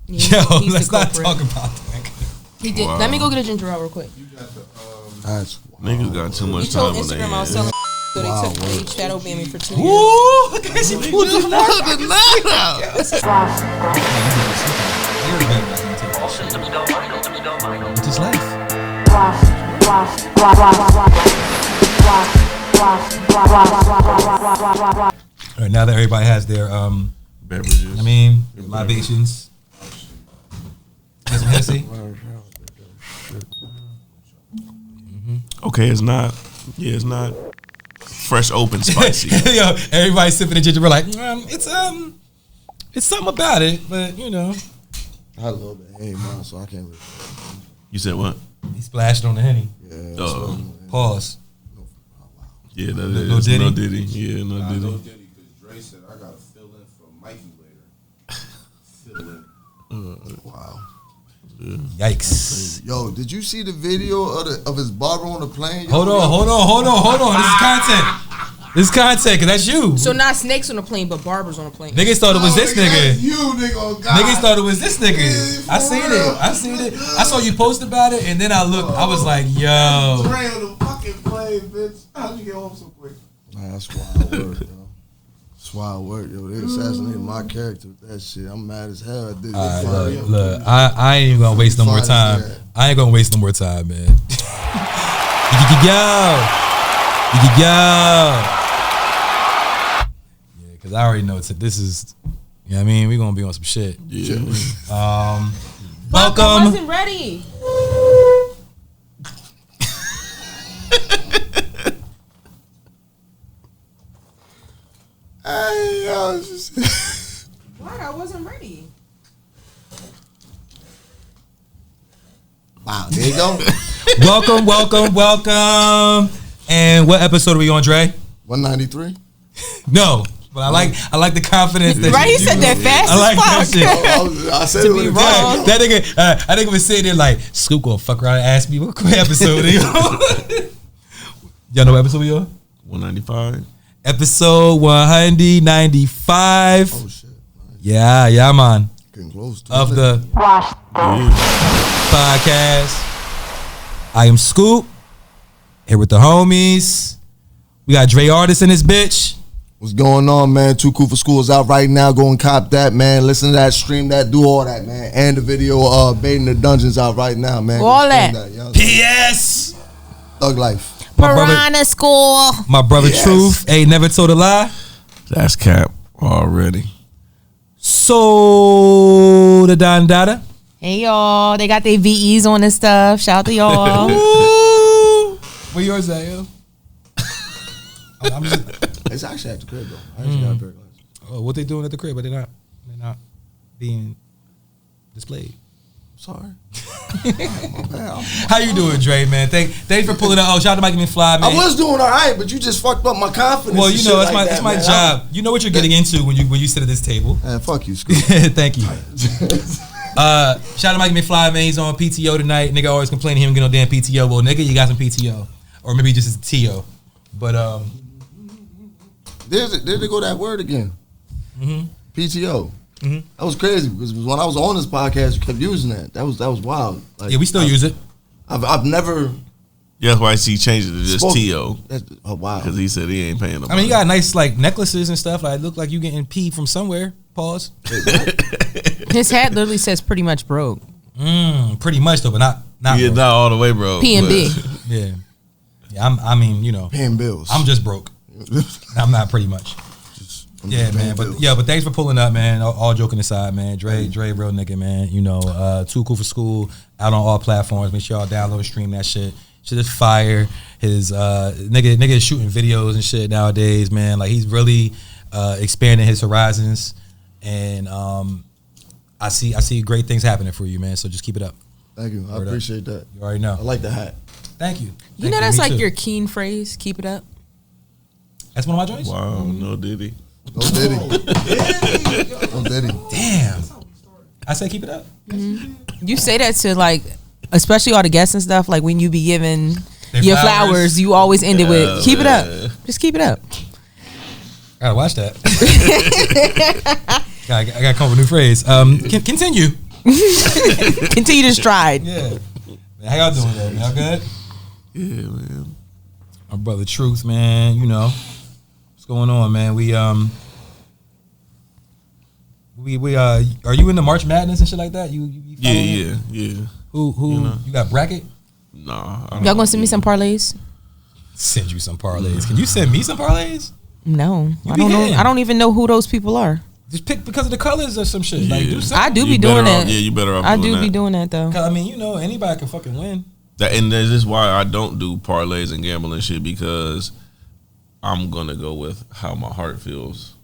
Yo, let's not talk about that. He did. Wow. Let me go get a ginger ale real quick. You got the That's niggas got too much time on their hands. So they took they shadow banned me for 2 years. Ooh, look at she pulled the nut out. It's his life. All right, now that everybody has their beverages, I mean, libations. Get some Hennessy. Okay, it's not. Yeah, it's not fresh, open, spicy. Yo, everybody sipping the ginger. We're like, it's something about it, but you know. I had a little bit of Henny, man, so I can't really. You said what? He splashed on the Henny. Yeah. Pause. Yeah, that No is Diddy? no Diddy. Yeah, no Diddy. No Diddy, because Dre said I gotta fill in for Mikey later. Fill in. Wow. Yeah. Yikes. Yo, did you see the video of his barber on the plane? Yo, Hold on. This is content, cause that's you. So not snakes on the plane, but barbers on the plane. Niggas thought it was this nigga. You nigga, oh God. Niggas thought it was this nigga. I seen it. I saw you post about it, and then I looked. I was like, yo. Dre on the fucking plane, bitch. How'd you get home so quick? Nah, that's wild work, yo. That's wild work, yo. They assassinated my character with that shit. I'm mad as hell. I did Alright, look. I ain't even gonna waste no more time. I ain't gonna waste no more time, man. You can go. Yeah, cause I already know this is. You know what I mean? We gonna be on some shit. Yeah. Welcome. I Welcome. wasn't ready. What? I wasn't ready. Wow, there you go. welcome. And what episode are we on, Dre? 193. No, but I like the confidence that Right, you he said do. that fast I like that as shit. fuck. I said To it be with a wrong. time. That nigga was sitting there like, Scoop gonna fuck around and ask me what episode are on? Y'all know what episode we on? 195. Episode 195. Oh shit. Yeah, man. Getting close to Of it. the podcast. I am Scoop. Here with the homies. We got Dre Artist in this bitch. What's going on, man? Too Cool for School is out right now. Go and cop that, man. Listen to that, stream that, do all that, man. And the video Baiting the Dungeon's out right now, man. Go All stream that. you know? P.S. Thug Life. Piranha School. My brother Yes. Truth ain't never told a lie. That's cap already. So the Don Dada. Hey y'all, they got their VEs on and stuff. Shout out to y'all. Ooh. Where yours at, yo? I'm just, It's actually at the crib, though. I actually got a pair of glasses. oh, what they doing at the crib, but they're not being displayed. Sorry. How you doing, Dre, man? Thanks for pulling up. Oh, shout out to Mike and Fly, man. I was doing all right, but you just fucked up my confidence. Well, and you shit know, it's like my that, man. job. You know what you're getting into when you sit at this table. Man, fuck you, Scoop. Thank you. Shout out to Mike McFly, man. He's on PTO tonight. Nigga always complaining he don't get no damn PTO. Well, nigga, you got some PTO. Or maybe just a TO. But There they go that word again. Mm-hmm. PTO. Mm-hmm. That was crazy because when I was on this podcast, you kept using that. That was wild. Like, yeah, we still use it. I've never. Yeah, that's why he changed it to just spoke- T.O. Oh wow. Because he said he ain't paying nobody. I mean, you got nice like necklaces and stuff. Like look like you getting pee from somewhere. Pause. His hat literally says pretty much broke. Pretty much though, but not yeah, broke. not all the way, bro. P&B. Yeah. I mean, you know, Paying bills. I'm just broke. I'm not pretty much. Yeah, man. But thanks for pulling up, man. All joking aside, man. Dre, real nigga, man. You know, Too Cool for School out on all platforms. Make sure y'all download and stream that shit. Shit is fire. His nigga is shooting videos and shit nowadays, man. Like he's really expanding his horizons, and I see great things happening for you, man. So just keep it up. Thank you. I appreciate that. You already know. I like the hat. Thank you. You know that's like your keen phrase. Keep it up. That's one of my joints. Wow, no Diddy. No Diddy. No Diddy. Damn. I say keep it up. Mm-hmm. You say that to like, especially all the guests and stuff. Like when you be giving Their your flowers. flowers, you always end it with keep it up. Just keep it up. I gotta watch that. I gotta come up with a new phrase. Continue. Continue to stride. Yeah. Man, how y'all doing there? Y'all good? Yeah, man. My brother Truth, man, you know. What's going on, man? We are you in the March Madness and shit like that? You Yeah. Who you got bracket? Nah. Y'all gonna send me some parlays? Send you some parlays. Can you send me some parlays? No. You I be don't know. hitting. I don't even know who those people are. Just pick because of the colors or some shit. Like do something. I do You be doing better off- that. Yeah, you better off I doing do be that. doing that though. I mean, you know, anybody can fucking win. And this is why I don't do parlays and gambling shit, because I'm gonna go with how my heart feels,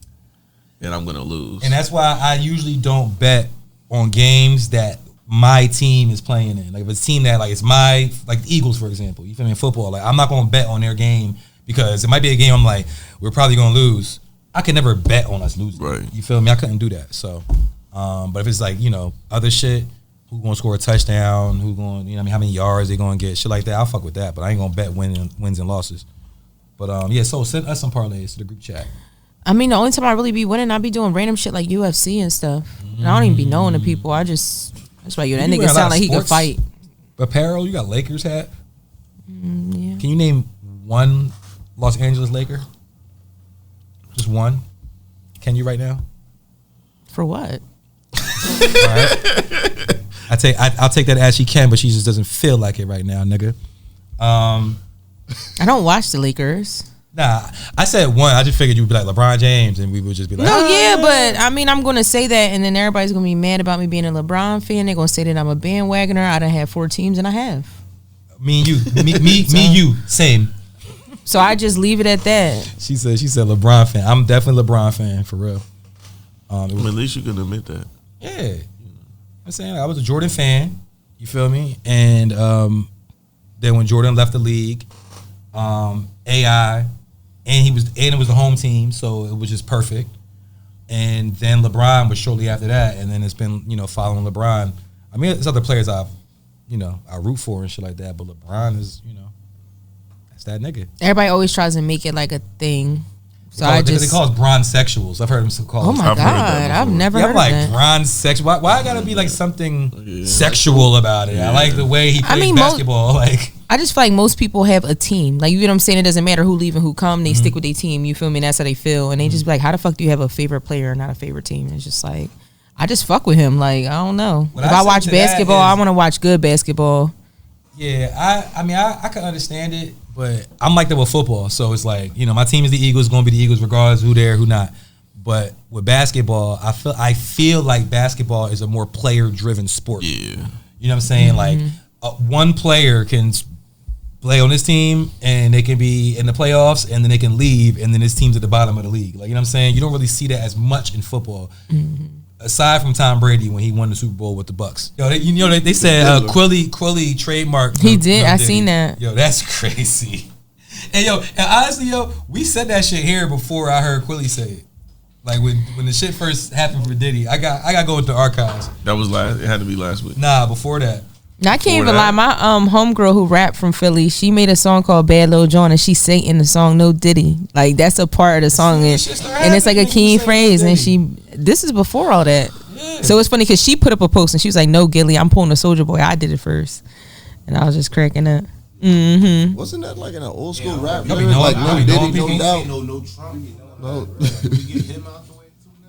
and I'm gonna lose. And that's why I usually don't bet on games that my team is playing in. Like if it's a team that like it's my like the Eagles, for example. You feel me in football? Like I'm not gonna bet on their game because it might be a game I'm like, we're probably gonna lose. I could never bet on us losing. Right. You feel me? I couldn't do that. So but if it's like, you know, other shit, who gonna score a touchdown, who gonna, you know what I mean, how many yards they gonna get, shit like that, I'll fuck with that. But I ain't gonna bet wins and losses. But yeah, so send us some parlays to the group chat. I mean, the only time I really be winning, I be doing random shit like UFC and stuff. And I don't even be knowing the people. That's why that You nigga wear a lot sound of like he could sports fight. Apparel, you got Lakers hat. Yeah. Can you name one Los Angeles Laker? Just one? Can you right now? For what? All right. I'll take that as she can, but she just doesn't feel like it right now, nigga. I don't watch the Lakers. Nah, I said one. I just figured you would be like LeBron James, and we would just be like, No, "Oh, yeah, but I mean, I'm going to say that, and then everybody's going to be mad about me being a LeBron fan. They're going to say that I'm a bandwagoner. I done had 4 teams, and I have. Me and you, me, you, same." So I just leave it at that. She said LeBron fan. I'm definitely LeBron fan for real. At least you can admit that. Yeah, I'm saying I was a Jordan fan. You feel me? And then when Jordan left the league, AI, and it was the home team, so it was just perfect. And then LeBron was shortly after that, and then it's been, you know, following LeBron. I mean, there's other players I root for and shit like that, but LeBron is, you know, that's that nigga. Everybody always tries to make it like a thing. So They call us bronze sexuals. I've heard them call Oh us. my I've heard that God, before. I've never Yeah, heard I'm like of that. bronze sexual. Why I gotta be like something sexual about it? I like the way he plays basketball. Like I just feel like most people have a team. Like, you know what I'm saying? It doesn't matter who leave and who come. They stick with their team. You feel me? And that's how they feel. And they just be like, how the fuck do you have a favorite player and not a favorite team? And it's just like, I just fuck with him. Like, I don't know. What if I I say watch to that basketball, I is- want to watch good basketball. yeah, I mean I can understand it, but I'm like that with football. So it's like, you know, my team is the Eagles, gonna be the Eagles regardless who there, who not. But with basketball, I feel like basketball is a more player driven sport. Yeah. You know what I'm saying? Like one player can play on this team and they can be in the playoffs and then they can leave and then this team's at the bottom of the league. Like, you know what I'm saying? You don't really see that as much in football. Aside from Tom Brady when he won the Super Bowl with the Bucks. Yo, they said Quilly trademarked. He did. I Diddy. seen that. Yo, that's crazy. And honestly, we said that shit here before I heard Quilly say it. Like when the shit first happened for Diddy, I got to go with the archives. That was it had to be last week. Nah, before that. Now, I can't Before even lie. that- My homegirl who rapped from Philly, she made a song called Bad Lil John, and she sang in the song No Diddy. Like, that's a part of the song, and it's like a key phrase. And this is before all that. Yeah. So it's funny because she put up a post and she was like, "No, Gilly, I'm pulling a Soldier Boy. I did it first," and I was just cracking up. Wasn't that like in an old school rap? y'all be lyric? knowing- Like y'all be no knowing Diddy, no people. doubt. No Trump. No. We get him out the way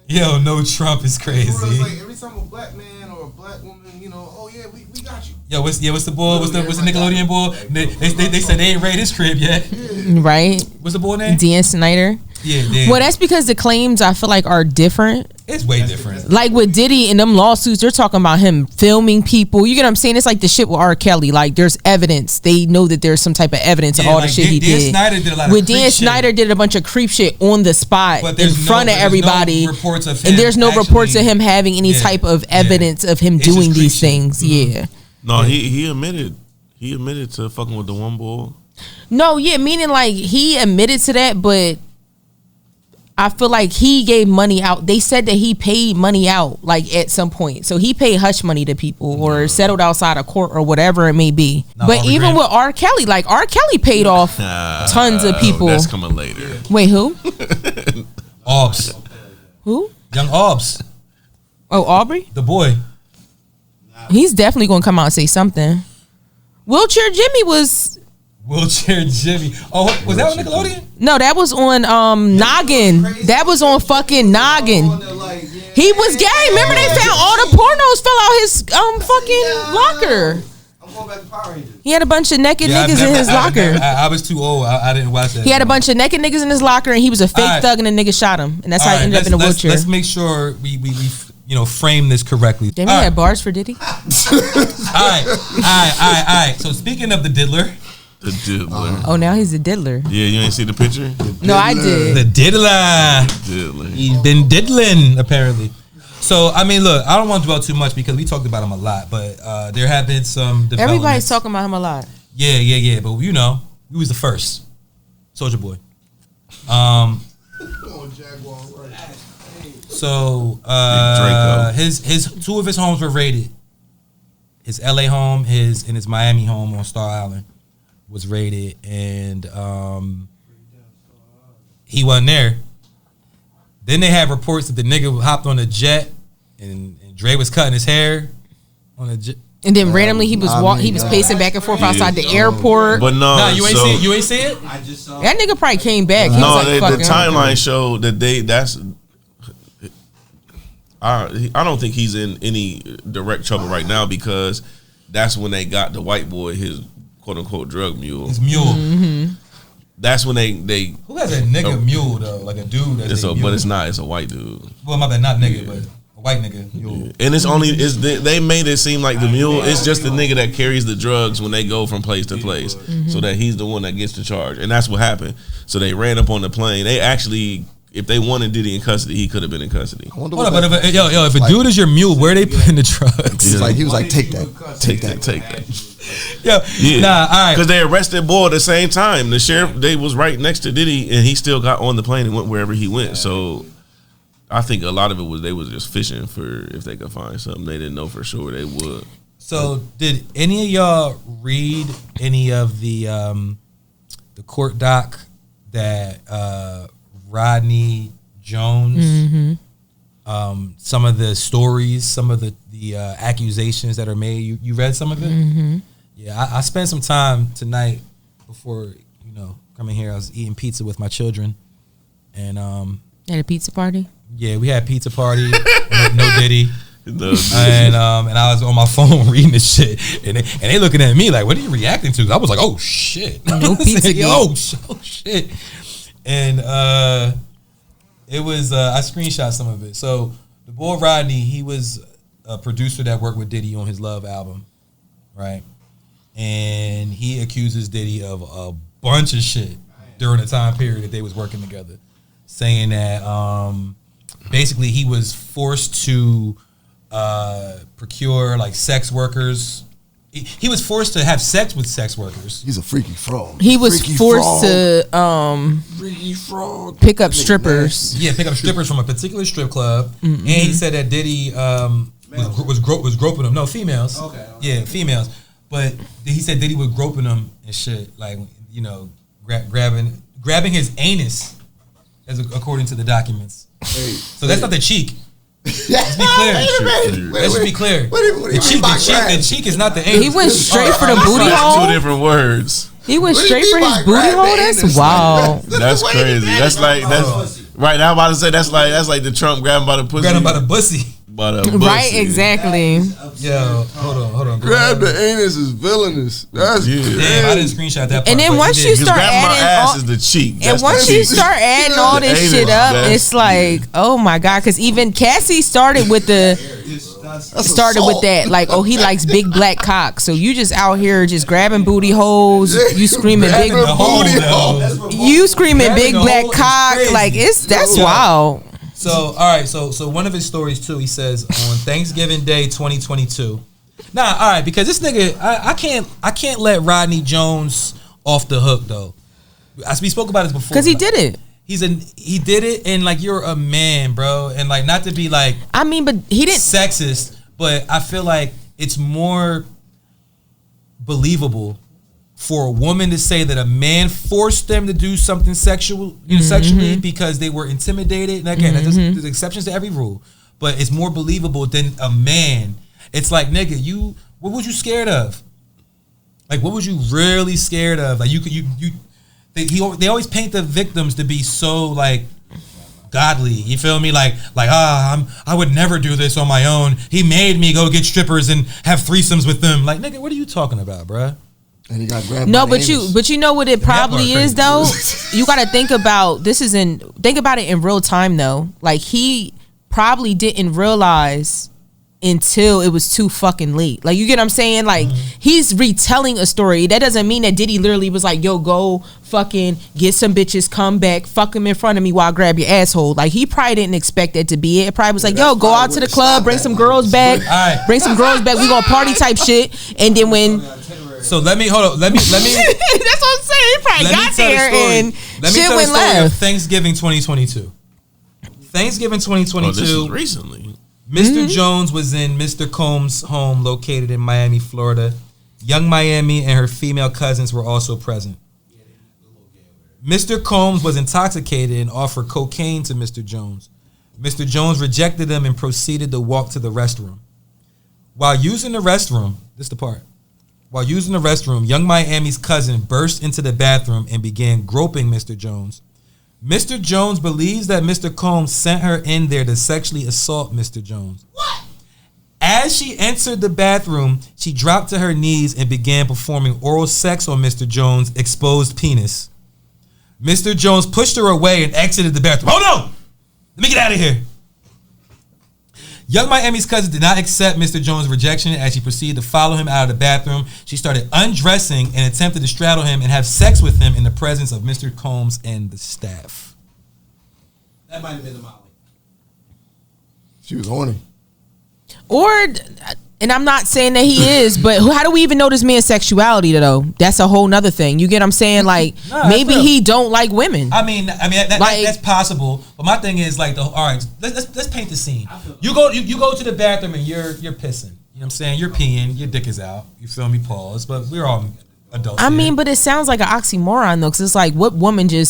too. Yo, no Trump is It's crazy. like every time a black man or a black woman, you know, oh yeah, we got you. Yo, what's the bull? What's the Nickelodeon bull? They said they ain't raided his crib yet. Right? What's the bull name? Dan Snyder. Yeah. Well, that's because the claims I feel like are different. It's way different. Like with Diddy and them lawsuits, they're talking about him filming people. You get what I'm saying? It's like the shit with R. Kelly. Like, there's evidence. They know that there's some type of evidence of Yeah, all like the shit he Dan did. Snyder did a lot of With creep Dan shit. Snyder did a bunch of creep shit on the spot But in front of everybody. No reports of him And there's no reports of actually- him having any Yeah, type of yeah. evidence of him It's just doing creep these shit. things. Yeah. No, he admitted. He admitted to fucking with the one bull. No, yeah, meaning like he admitted to that, but I feel like he gave money out. They said that he paid money out, like, at some point. So he paid hush money to people or settled outside of court or whatever it may be. Nah, but Aubrey even Graham. with R. Kelly, like, R. Kelly paid off tons of people. That's coming later. Wait, who? Obs. Who? Young Obs. Oh, Aubrey? The boy. He's definitely gonna come out and say something. Wheelchair Jimmy was. Wheelchair Jimmy. Oh, was that on Nickelodeon? No, that was on Noggin. That was on fucking Noggin. He was gay. Remember they found all the pornos fell out his fucking locker. I'm going back to Power Rangers. He had a bunch of naked niggas in his locker. I was too old. I didn't watch that. He had a bunch of naked niggas in his locker, and he was a fake thug, and the nigga shot him, and that's how he ended up in a wheelchair. Let's make sure we frame this correctly. Damn, he had bars for Diddy. All right. So speaking of the diddler. The diddler. Oh, now he's a diddler. Yeah, you ain't see the picture? No, I did. The diddler. He's been diddling, apparently. So, I mean, look, I don't want to dwell too much because we talked about him a lot, but there have been some developments. Everybody's talking about him a lot. Yeah, but he was the first. Soulja Boy. So, his two of his homes were raided. His LA home, and his Miami home on Star Island was raided, and he wasn't there. Then they had reports that the nigga hopped on a jet and Dre was cutting his hair on a jet. And then randomly he was pacing back and forth outside the airport. But no, you ain't see it. You ain't see it. I just saw That nigga probably came back. He No, was like, the timeline showed that I don't think he's in any direct trouble right now because that's when they got the white boy his quote unquote drug mule. His mule. Mm-hmm. That's when they Who has a nigga mule though? Like a dude that's a mule. But it's not. It's a white dude. Well, my bad, not nigga, but a white nigga mule. Yeah. And they made it seem like the mule is just the nigga that carries the drugs when they go from place to place, so that he's the one that gets the charge. And that's what happened. So they ran up on the plane. They actually, if they wanted Diddy in custody, he could have been in custody. Hold on, but if a dude is your mule, where are they putting the drugs? He was like, take that. Yeah. Nah, all right. Because they arrested Boy at the same time. The sheriff, they was right next to Diddy, and he still got on the plane and went wherever he went. So I think a lot of it was they was just fishing for if they could find something they didn't know for sure they would. So did any of y'all read any of the court doc that Rodney Jones, some of the stories, some of the accusations that are made? You read some of it? Mm-hmm. Yeah, I spent some time tonight before coming here. I was eating pizza with my children, and at a pizza party. Yeah, we had pizza party. no Diddy. And I was on my phone reading this shit, and they looking at me like, "What are you reacting to?" I was like, "Oh shit, no pizza." Oh shit, and it was I screenshot some of it. So the boy Rodney, he was a producer that worked with Diddy on his Love album, right? And he accuses Diddy of a bunch of shit during the time period that they was working together, saying that basically he was forced to procure like sex workers. He was forced to have sex with sex workers. He's a freaky frog. He was forced to freaky frog. pick up strippers. Yeah, pick up strippers from a particular strip club. Mm-hmm. And he said that Diddy was groping them. No, females. Okay. Yeah, females. But he said Diddy was groping them and shit, like grabbing his anus, according to the documents. So that's not the cheek. Let's be clear. Let's be clear. The cheek is not the anus. He went straight for the booty hole. Two different words. He went straight for his booty hole. That's wild. That's crazy. That's right now. I'm about to say that's like the Trump grabbing by the pussy. Grabbing by the pussy. Right, exactly. Yo, hold on. Grab the anus is villainous. That's damn. I didn't screenshot that part. And then once you start grabbing adding, my ass is the cheek. And once you start adding all this shit up, it's like, oh my god. Because even Cassie started with that, like, oh, he likes big black cock. So you just out here just grabbing booty holes. You screaming big You screaming big black cock. Like that's wild. So all right, so one of his stories too. He says on Thanksgiving Day 2022. Nah, all right, because this nigga, I can't let Rodney Jones off the hook though. We spoke about this before. Because he did it. He did it, and like you're a man, bro, and like not to be like. I mean, but he didn't sexist, but I feel like it's more believable for a woman to say that a man forced them to do something sexual, sexually because they were intimidated. And again, there's exceptions to every rule, but it's more believable than a man. It's like, nigga, what was you scared of? Like, what was you really scared of? Like, they always paint the victims to be so like godly. You feel me? Like I would never do this on my own. He made me go get strippers and have threesomes with them. Like, nigga, what are you talking about, bruh? And he got grabbed. No, but you know what it probably is though. You got to think about think about it in real time though. Like, he probably didn't realize until it was too fucking late. Like, you get what I'm saying? Like, he's retelling a story. That doesn't mean that Diddy literally was like, yo, go fucking get some bitches, come back, fuck them in front of me while I grab your asshole. Like, he probably didn't expect that to be it. It probably was like, yo, go out to the club, bring some girls back, we gonna party type shit. And then when so let me hold on. Let me. That's what I'm saying. He probably got there and shit went left. Thanksgiving 2022. Thanksgiving 2022. Oh, this is recently. Mr. Jones was in Mr. Combs' home located in Miami, Florida. Young Miami and her female cousins were also present. Mr. Combs was intoxicated and offered cocaine to Mr. Jones. Mr. Jones rejected him and proceeded to walk to the restroom. While using the restroom, Young Miami's cousin burst into the bathroom and began groping Mr. Jones. Mr. Jones believes that Mr. Combs sent her in there to sexually assault Mr. Jones. What? As she entered the bathroom, she dropped to her knees and began performing oral sex on Mr. Jones' exposed penis. Mr. Jones pushed her away and exited the bathroom. Oh no! Let me get out of here. Young Miami's cousin did not accept Mr. Jones' rejection as she proceeded to follow him out of the bathroom. She started undressing and attempted to straddle him and have sex with him in the presence of Mr. Combs and the staff. That might have been the Molly. She was horny. And I'm not saying that he is, but how do we even know this man's sexuality though? That's a whole nother thing. You get what I'm saying? Like, maybe he don't like women. I mean that's possible. But my thing is like, all right, let's paint the scene. You go to the bathroom and you're pissing. You know what I'm saying? You're peeing. Your dick is out. You feel me? Pause. But we're all adults. I mean, but it sounds like an oxymoron though, because it's like, what woman she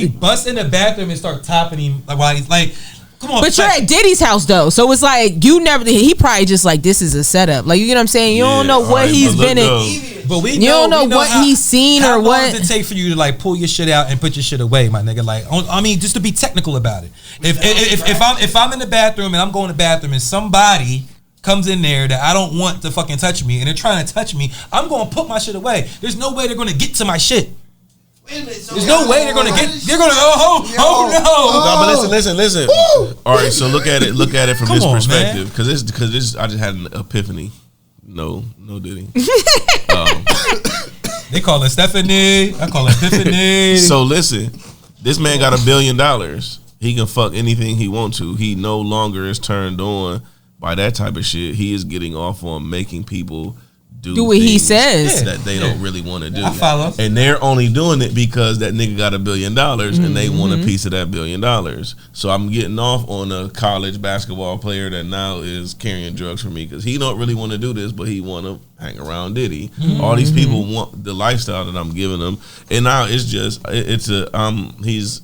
busts in the bathroom and start topping him while he's like. Come on, but you're at Diddy's house though, so it's like he probably just like, this is a setup. Like, you get what I'm saying? You don't know what he's been in. But you don't know what he's seen or what. How long does it take for you to like pull your shit out and put your shit away, my nigga? Like, I mean, just to be technical about it. If I'm in the bathroom and I'm going to the bathroom and somebody comes in there that I don't want to fucking touch me and they're trying to touch me, I'm going to put my shit away. There's no way they're going to get to my shit. There's no way they're gonna get. They're gonna. Oh no! No, but listen. Woo! All right, so look at it from this perspective, because this. I just had an epiphany. No Diddy. They call it Stephanie. I call it Epiphany. So listen, this man got $1 billion. He can fuck anything he wants to. He no longer is turned on by that type of shit. He is getting off on making people do what he says that they don't really want to do. I follow. And they're only doing it because that nigga got $1 billion and they want a piece of that $1 billion. So I'm getting off on a college basketball player that now is carrying drugs for me because he don't really want to do this, but he want to hang around Diddy. All these people want the lifestyle that I'm giving them, and now it's he's.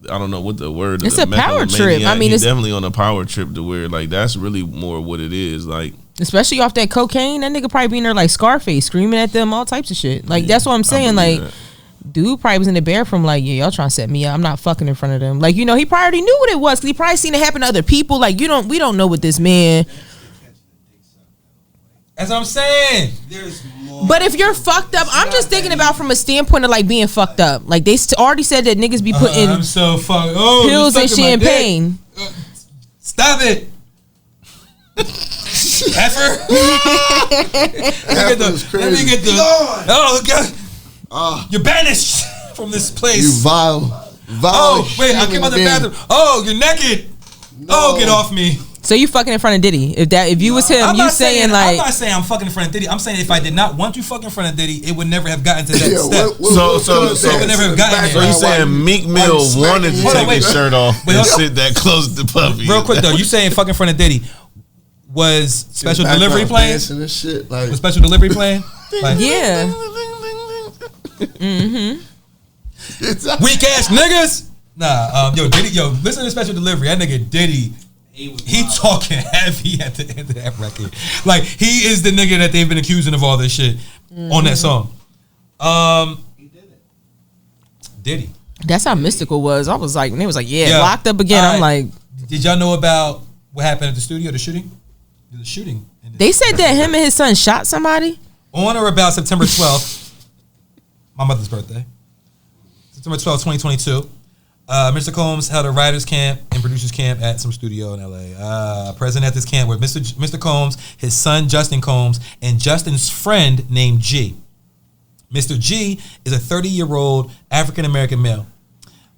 I don't know what the word is. It's a power trip. I mean, he's definitely on a power trip to where like that's really more what it is. Like, especially off that cocaine, that nigga probably be in there like Scarface, screaming at them, all types of shit. Like, that's what I'm saying. Like, dude probably was in the bathroom like, yeah, y'all trying to set me up. I'm not fucking in front of them. Like, you know, he probably already knew what it was. He probably seen it happen to other people. Like, we don't know what this man. That's what I'm saying. But if you're fucked up, I'm just thinking about from a standpoint of like being fucked up. Like, they already said that niggas be putting I'm so fucked. pills and champagne. Stop it. Effer. Let me get the. Oh God. You're banished from this place. You vile. Oh wait, I came out the bathroom. Oh, you're naked. No. Oh, get off me. So you fucking in front of Diddy? If you was him, you saying like? I'm not saying I'm fucking in front of Diddy. I'm saying if I did not want you fucking in front of Diddy, it would never have gotten to that step. So it would never have gotten there. So you saying Meek Mill wanted to take his shirt off and sit that close to Puffy? Real quick though, you saying fucking in front of Diddy? Was Special Delivery playing? And shit, like. Was Special Delivery playing? Like, yeah. Weak ass niggas. Nah, Diddy, listen to Special Delivery. That nigga Diddy He talking heavy at the end of that record. Like, he is the nigga that they've been accusing of all this shit on that song. He did it. Diddy. That's how mystical was. I was like, and they was like, Yeah. locked up again. I'm like, did y'all know about what happened at the studio, the shooting? The shooting. they said that him and his son shot somebody. On or about September 12th, my mother's birthday, September 12th, 2022, Mr. Combs held a writers camp and producers camp at some studio in LA. Present at this camp were Mr. Combs, his son Justin Combs, and Justin's friend named G. Mr. G is a 30-year-old African-American male.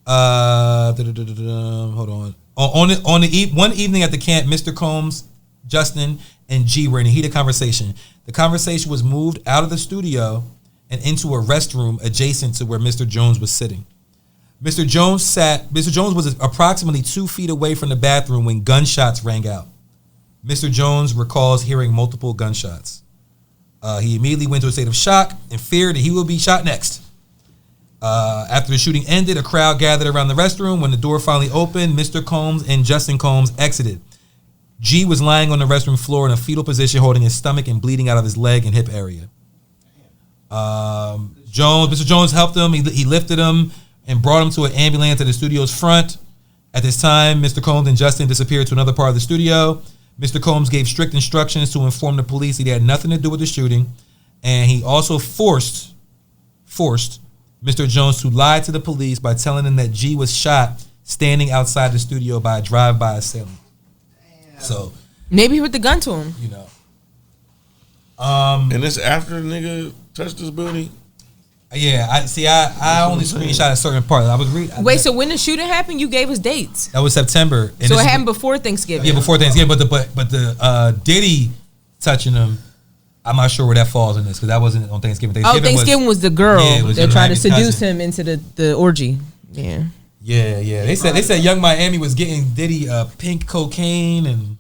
Hold on. One evening at the camp, Mr. Combs, Justin, and G were in a heated conversation. The conversation was moved out of the studio and into a restroom adjacent to where Mr. Jones was sitting. Mr. Jones was approximately 2 feet away from the bathroom when gunshots rang out. Mr. Jones recalls hearing multiple gunshots. He immediately went into a state of shock and feared that he would be shot next. After the shooting ended, a crowd gathered around the restroom. When the door finally opened, Mr. Combs and Justin Combs exited. G was lying on the restroom floor in a fetal position, holding his stomach and bleeding out of his leg and hip area. Mr. Jones helped him. He lifted him and brought him to an ambulance at the studio's front. At this time, Mr. Combs and Justin disappeared to another part of the studio. Mr. Combs gave strict instructions to inform the police that he had nothing to do with the shooting, and he also forced Mr. Jones to lie to the police by telling them that G was shot standing outside the studio by a drive-by assailant. So maybe he put the gun to him. You know. And this after the nigga touched his booty? Yeah, I only screenshot a certain part. I was reading. Wait, so when the shooting happened, you gave us dates. That was September. And so it happened before Thanksgiving. Yeah, before Thanksgiving. But the Diddy touching him, I'm not sure where that falls in this because that wasn't on Thanksgiving. Thanksgiving was the girl that tried to seduce cousin. him into the orgy. Yeah. Yeah. They said Young Miami was getting Diddy pink cocaine and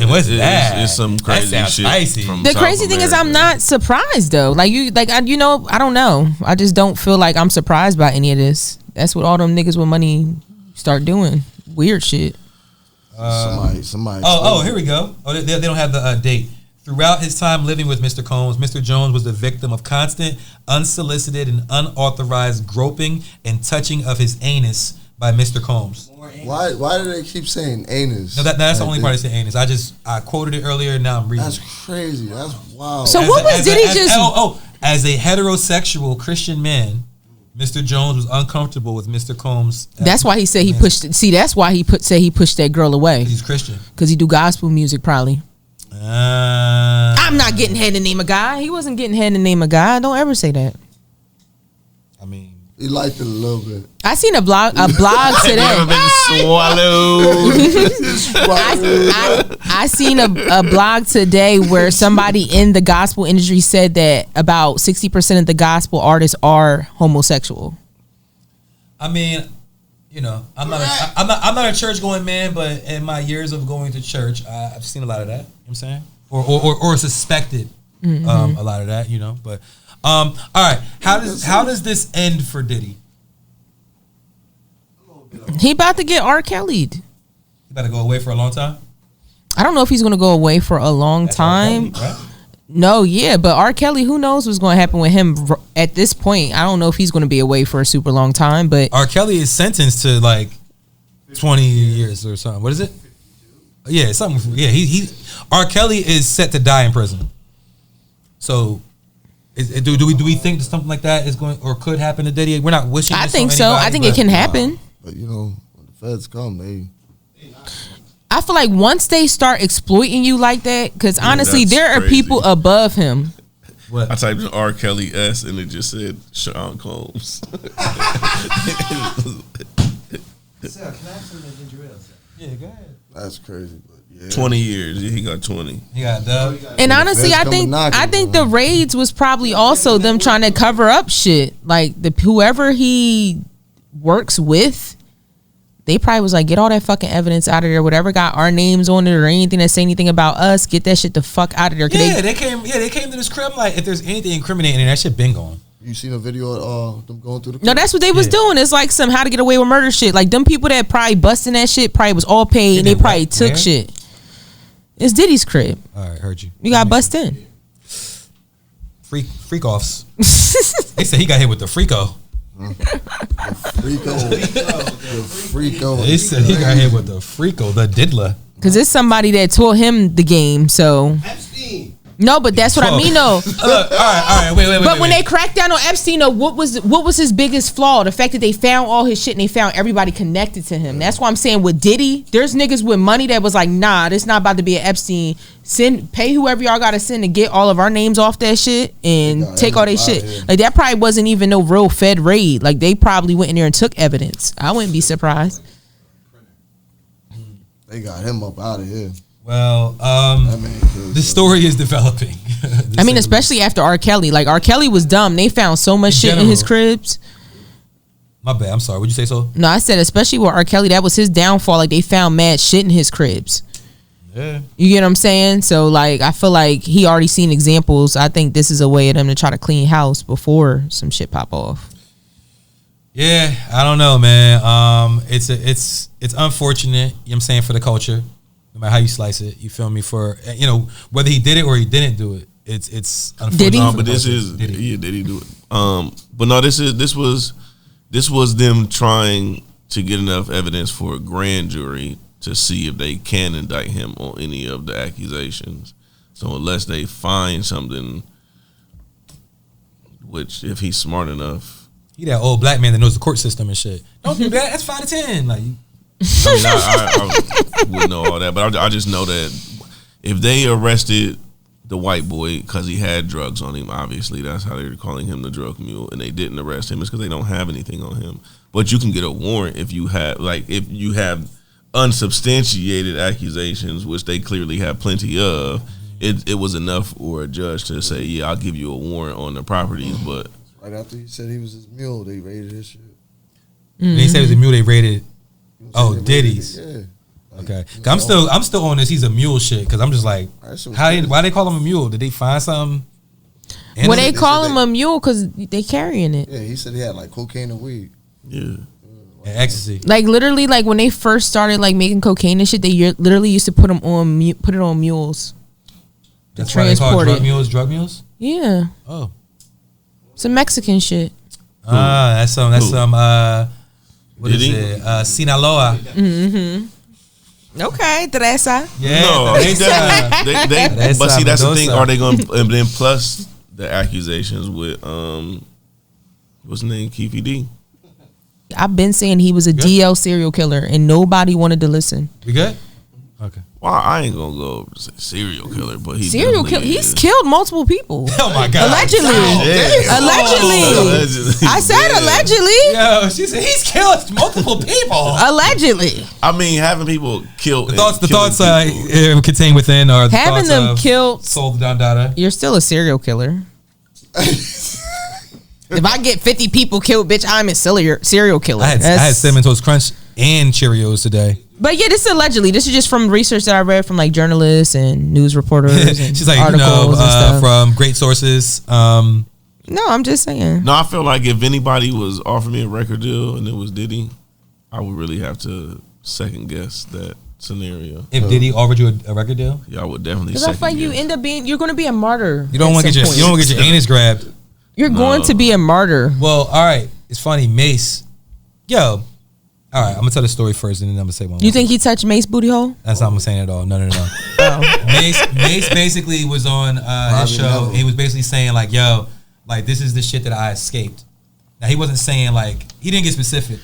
what's that? It's some crazy shit. Spicy. From The South crazy thing is, America. I'm not surprised though. I don't know. I just don't feel like I'm surprised by any of this. That's what all them niggas with money start doing. Weird shit. Somebody. Here we go. Oh, they don't have the date. Throughout his time living with Mr. Combs, Mr. Jones was the victim of constant, unsolicited, and unauthorized groping and touching of his anus by Mr. Combs. Why do they keep saying anus? No, that's the only part they say anus. I quoted it earlier, and now I'm reading. That's crazy. That's wild. So as a heterosexual Christian man, Mr. Jones was uncomfortable with Mr. Combs. That's why he said he pushed. See, that's why he pushed that girl away. He's Christian because he do gospel music, probably. I'm not getting head in the name of God. He wasn't getting head in the name of God. Don't ever say that. I mean, he liked it a little bit. I seen a blog today. Never been swallowed. I seen a blog today where somebody in the gospel industry said that about 60% of the gospel artists are homosexual. I mean, you know, I'm not a church going man, but in my years of going to church, I've seen a lot of that. You know what I'm saying, or suspected a lot of that. You know, but all right. How does this end for Diddy? He about to get R. Kelly'd. He about to go away for a long time. I don't know if he's going to go away for a long time. Kelly, right? No, yeah, but R. Kelly, who knows what's going to happen with him at this point? I don't know if he's going to be away for a super long time, but R. Kelly is sentenced to like 20 years or something. What is it? Yeah, something. Yeah, he R. Kelly is set to die in prison. So, do we think that something like that is going or could happen to Diddy? We're not wishing. I think so. I think it can happen. But you know, when the feds come, I feel like once they start exploiting you like that, because honestly, there are people above him. What? I typed in R. Kelly S and it just said Sean Combs. Sir, can I have some ginger ale, sir? Yeah, go ahead. that's crazy. But yeah, 20 years. He got 20. He got a dub. And honestly, I think the raids was probably also them trying to cover up shit. Like whoever he works with, they probably was like, get all that fucking evidence out of there. Whatever got our names on it or anything that say anything about us, get that shit the fuck out of there. Yeah, they came to this crib like, if there's anything incriminating, that shit been gone. You seen a video of them going through the crib? No, that's what they was doing. It's like some how to get away with murder shit. Like them people that probably busting that shit probably was all paid and they probably took shit. It's Diddy's crib. All right, heard you. You got bust in. Freak offs. They said he got hit with the freako. The freako. They said he got hit with the freako, the diddler. Because it's somebody that taught him the game, so. Epstein. No, but that's what I mean, though. Look, all right, wait. But when they cracked down on Epstein, though, what was his biggest flaw? The fact that they found all his shit and they found everybody connected to him. That's why I'm saying with Diddy, there's niggas with money that was like, nah, this not about to be an Epstein. Pay whoever y'all gotta send to get all of our names off that shit and take all their shit. Like that probably wasn't even no real Fed raid. Like they probably went in there and took evidence. I wouldn't be surprised. They got him up out of here. Well, the story is developing. I mean, especially after R. Kelly. Like R. Kelly was dumb. They found so much shit in his cribs. My bad. I'm sorry. Would you say so? No, I said especially with R. Kelly, that was his downfall. Like they found mad shit in his cribs. Yeah. You get what I'm saying? So like I feel like he already seen examples. I think this is a way of them to try to clean house before some shit pop off. Yeah, I don't know, man. It's unfortunate, you know what I'm saying, for the culture. No matter how you slice it, you feel me? For whether he did it or he didn't do it, it's unfortunate. Did he? No, but this is did he do it? But no, this was them trying to get enough evidence for a grand jury to see if they can indict him on any of the accusations. So unless they find something, which if he's smart enough, he that old black man that knows the court system and shit. Don't do that. That's 5 to 10. Like. I mean, I wouldn't know all that, but I just know that if they arrested the white boy because he had drugs on him, obviously that's how they're calling him the drug mule, and they didn't arrest him, it's because they don't have anything on him. But you can get a warrant if you have unsubstantiated accusations, which they clearly have plenty of. It was enough for a judge to say, yeah, I'll give you a warrant on the properties. But right after he said he was his mule, they raided his shit. When they said it was a mule, they raided. Oh, Diddy's. Yeah. Like, okay. I'm still on this. He's a mule shit because I'm just like, why they call him a mule? Did they find something? Well, they call him a mule because they carrying it. Yeah, he said he had like cocaine and weed. Yeah. And ecstasy. Like literally, like when they first started like making cocaine and shit, they literally used to put it on mules. That's why they call it drug mules. Yeah. Oh. Some Mexican shit. That's some. What is it? Sinaloa. Mm-hmm. Okay, Teresa. Yeah. No, they but see, that's the thing. Are they going to, and then plus the accusations with what's his name, Keefy D? I've been saying he was a DL serial killer, and nobody wanted to listen. We good? Okay. Well, I ain't gonna go say serial killer, but he serial killer. He's killed multiple people. Oh my god! Allegedly. I said allegedly. Yo, she said he's killed multiple people. Allegedly. I mean, having people killed. The thoughts contained within are the having them killed. Sold down data. You're still a serial killer. If I get 50 people killed, bitch, I'm a serial killer. I had Cinnamon Toast Crunch and Cheerios today. But yeah, this is allegedly. This is just from research that I read from like journalists and news reporters. And she's like, articles and stuff. From great sources. No, I'm just saying. No, I feel like if anybody was offering me a record deal and it was Diddy, I would really have to second guess that scenario. If Diddy offered you a record deal, yeah, I would definitely. Because I feel like you end up being, you're going to be a martyr. You don't want to get your anus grabbed. You're going to be a martyr. Well, all right. It's funny, Mase. Yo. All right, I'm gonna tell the story first, and then I'm gonna say one. You think he touched Mase booty hole? That's not what I'm saying at all. No. Oh. Mase basically was on his show. He was basically saying like, "Yo, like this is the shit that I escaped." Now he wasn't saying like he didn't get specific,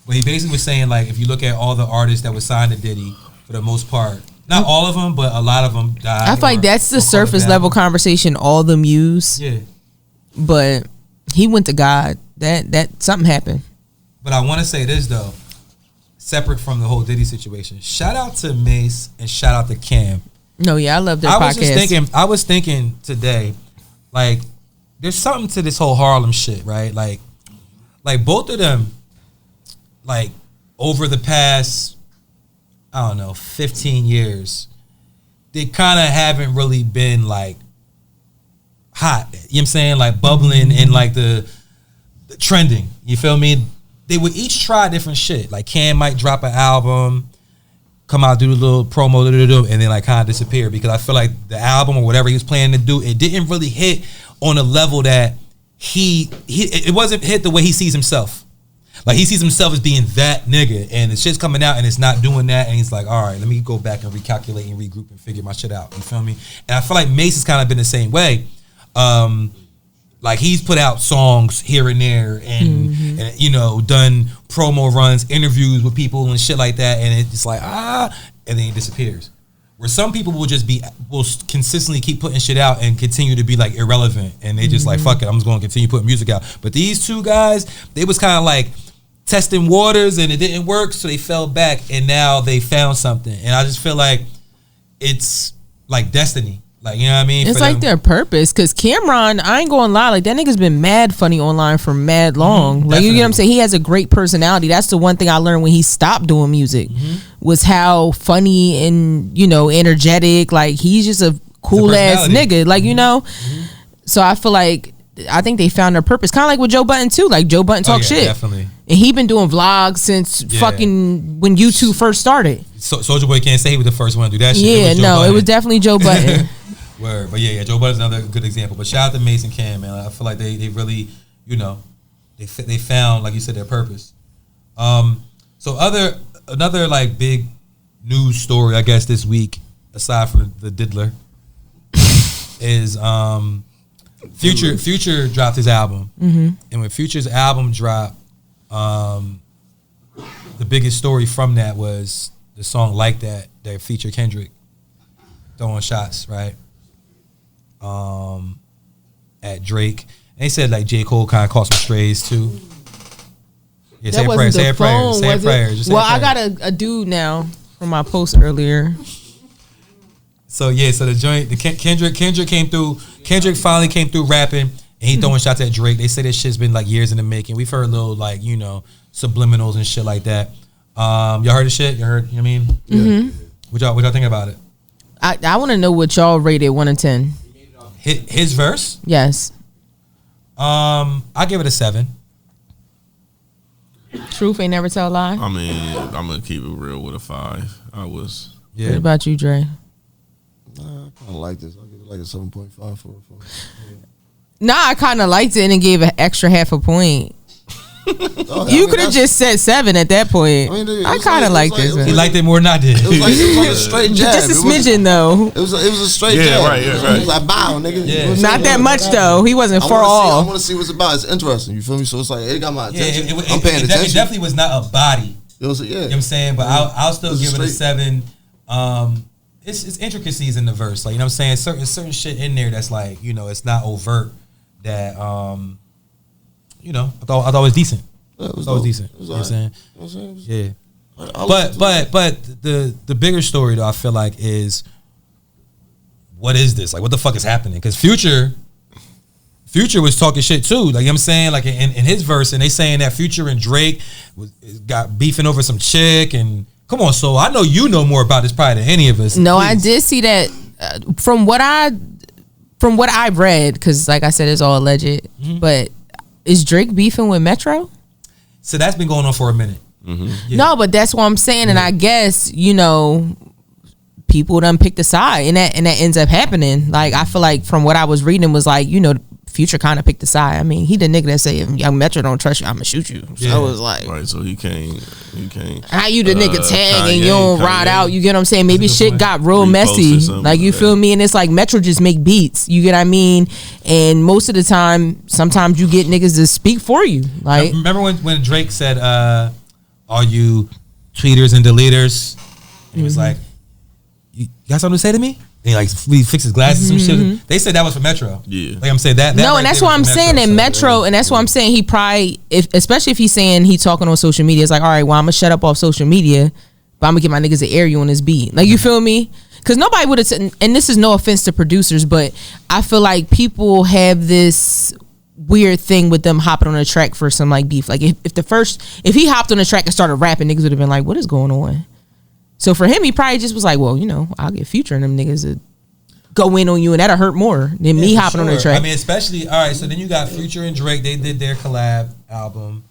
but he basically was saying like if you look at all the artists that were signed to Diddy, for the most part, not all of them, but a lot of them died. I feel like that's the surface level conversation all them use. Yeah, but he went to God. That something happened. But I want to say this though. Separate from the whole Diddy situation, shout out to Mase and shout out to Cam. No, yeah, I love their podcast. I was thinking today, like, there's something to this whole Harlem shit, right? Like both of them, like, over the past, I don't know, 15 years, they kind of haven't really been like hot. You know what I'm saying? Like bubbling and like the trending. You feel me? They would each try different shit. Like Cam might drop an album, come out, do the little promo, and then like kind of disappear, because I feel like the album or whatever he was planning to do, it didn't really hit on a level that it wasn't hit the way he sees himself. Like he sees himself as being that nigga, and the shit's coming out and it's not doing that, and he's like, all right, let me go back and recalculate and regroup and figure my shit out. You feel me? And I feel like Mase has kind of been the same way. Like he's put out songs here and there, and you know, done promo runs, interviews with people and shit like that, and it's like and then he disappears. Where some people will consistently keep putting shit out and continue to be like irrelevant, and they just like, fuck it, I'm just going to continue putting music out. But these two guys, they was kind of like testing waters and it didn't work, so they fell back, and now they found something. And I just feel like it's like destiny. Like, you know what I mean? It's like their purpose. Because Cam'ron, I ain't gonna lie, like that nigga's been mad funny online for mad long. Like, you get what I'm saying? He has a great personality. That's the one thing I learned when he stopped doing music, was how funny and, you know, energetic. Like, he's just a cool ass nigga. Like, you know? So I feel like, I think they found their purpose. Kind of like with Joe Budden too. Like Joe Budden talk shit. Definitely. And he been doing vlogs since fucking when YouTube first started. So Soulja Boy can't say he was the first one to do that shit. Yeah, it was definitely Joe Budden. Word. But yeah, Joe Budden's another good example. But shout out to Mase and Cam, man. I feel like they really, you know, they found, like you said, their purpose. So another like big news story, I guess, this week, aside from the Diddler, is Future dropped his album. And when Future's album dropped, the biggest story from that was the song Like That featured Kendrick throwing shots, right? At Drake. And they said like J. Cole kind of caught some strays too. Yeah, say a prayer, say a prayer, say a prayer. Well, I got a dude now from my post earlier. So yeah, so Kendrick came through. Kendrick finally came through rapping, and he throwing shots at Drake. They say this shit's been like years in the making. We've heard little like, you know, subliminals and shit like that. Y'all heard the shit? You heard? You know what I mean? Yeah. What y'all think about it? I want to know what y'all rated 1 to 10. His verse? Yes. I give it a 7. Truth ain't never tell a lie. I mean, I'm gonna keep it real with a 5. Yeah. What about you, Dre? I kind of like this. I'll give it like a 7.5 for Nah, I kind of liked it and gave an extra half a point. You could have just said 7 at that point. I kind of liked this. He liked it more than I did. It was like a straight jab. Just a smidgen though. It was a straight jab. Right. It was like, bow, nigga. Yeah. Not that much though. He wasn't for all. I want to see what's about. It's interesting. You feel me? So it's like, it got my attention. I'm It paying attention. definitely was not a body. It was, yeah. You know what I'm saying? But I'll still give it a 7. It's intricacies in the verse. Like, you know what I'm saying? Certain shit in there that's like, you know, it's not overt. That you know, I thought it was decent. It was always decent. You know what I'm saying? Yeah. But the bigger story though, I feel like, is what is this? Like, what the fuck is happening? Because Future was talking shit too. Like, you know what I'm saying? Like in his verse, and they saying that Future and Drake got beefing over some chick. And come on, so I know you know more about this probably than any of us. No, please. I did see that from what I've read, because like I said, it's all alleged. But is Drake beefing with Metro? So that's been going on for a minute. Yeah. No, but that's what I'm saying. And I guess, you know, people done picked a side, and that ends up happening. Like, I feel like from what I was reading was like, you know, Future kind of picked a side. I mean, he the nigga that say, if Young Metro don't trust you, I'm gonna shoot you. So it was like, right. So he can't. How you the nigga tag and you don't ride out? You get what I'm saying? Maybe shit got real messy. Like, you feel me? And it's like Metro just make beats. You get what I mean? And most of the time, sometimes you get niggas to speak for you. Like, remember when Drake said, "Are you tweeters and deleters?" And he was like, "You got something to say to me?" And he like fixed his glasses and some shit. They said that was for Metro. Yeah. Like I'm saying that no, right, and that's what I'm saying. And Metro, and that's what I'm saying. He probably, especially if he's saying he talking on social media, it's like, all right, well, I'm gonna shut up off social media, but I'm gonna get my niggas to air you on this beat. Like, you feel me? Because nobody would have said, and this is no offense to producers, but I feel like people have this weird thing with them hopping on a track for some like beef. Like, if he hopped on a track and started rapping, niggas would have been like, what is going on? So for him, he probably just was like, well, you know, I'll get Future and them niggas. go in on you, and that'll hurt more than me hopping on the track. I mean, especially all right. So then you got Future and Drake. They did their collab album,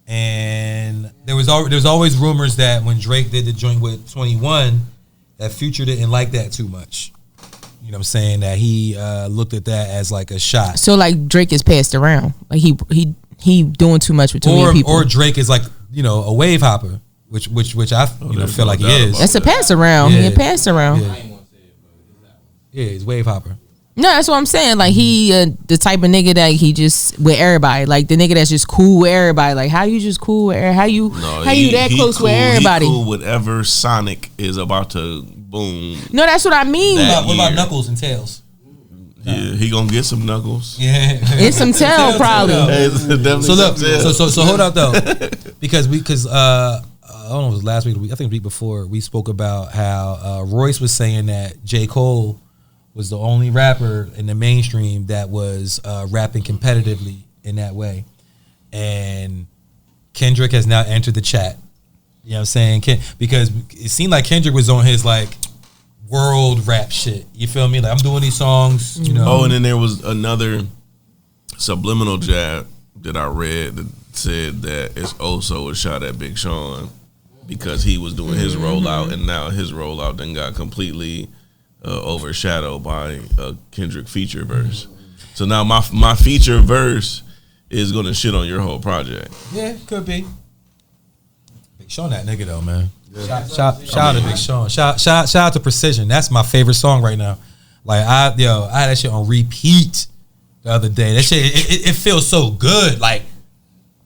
and there was always rumors that when Drake did the joint with 21, that Future didn't like that too much. You know what I'm saying? That he looked at that as like a shot. So like Drake is passed around. Like he doing too much with too many people. Or Drake is like, you know, a wave hopper, which I feel like he is. That's a pass around. He a pass around. Yeah, he's wave hopper. No, that's what I'm saying. Like he the type of nigga that he just with everybody. Like the nigga that's just cool with everybody. Like how you just cool with everybody? You that close cool, with everybody? He cool whatever Sonic is about to boom. No, that's what I mean. What about Knuckles and Tails? Yeah, he gonna get some Knuckles. Yeah, it's some tail probably. So look, so hold up though, because I don't know, it was last week. I think the week before we spoke about how Royce was saying that J. Cole was the only rapper in the mainstream that was rapping competitively in that way, and Kendrick has now entered the chat. You know what I'm saying? Because it seemed like Kendrick was on his like world rap shit. You feel me? Like I'm doing these songs, you know. Oh, and then there was another subliminal jab that I read that said that it's also a shot at Big Sean because he was doing his rollout, and now his rollout then got completely overshadowed by a Kendrick feature verse. So now my feature verse is gonna shit on your whole project. Yeah, could be. Big Sean, that nigga though, man. Shout out to Big Sean. Shout out to Precision. That's my favorite song right now. Like I had that shit on repeat the other day. That shit it feels so good. Like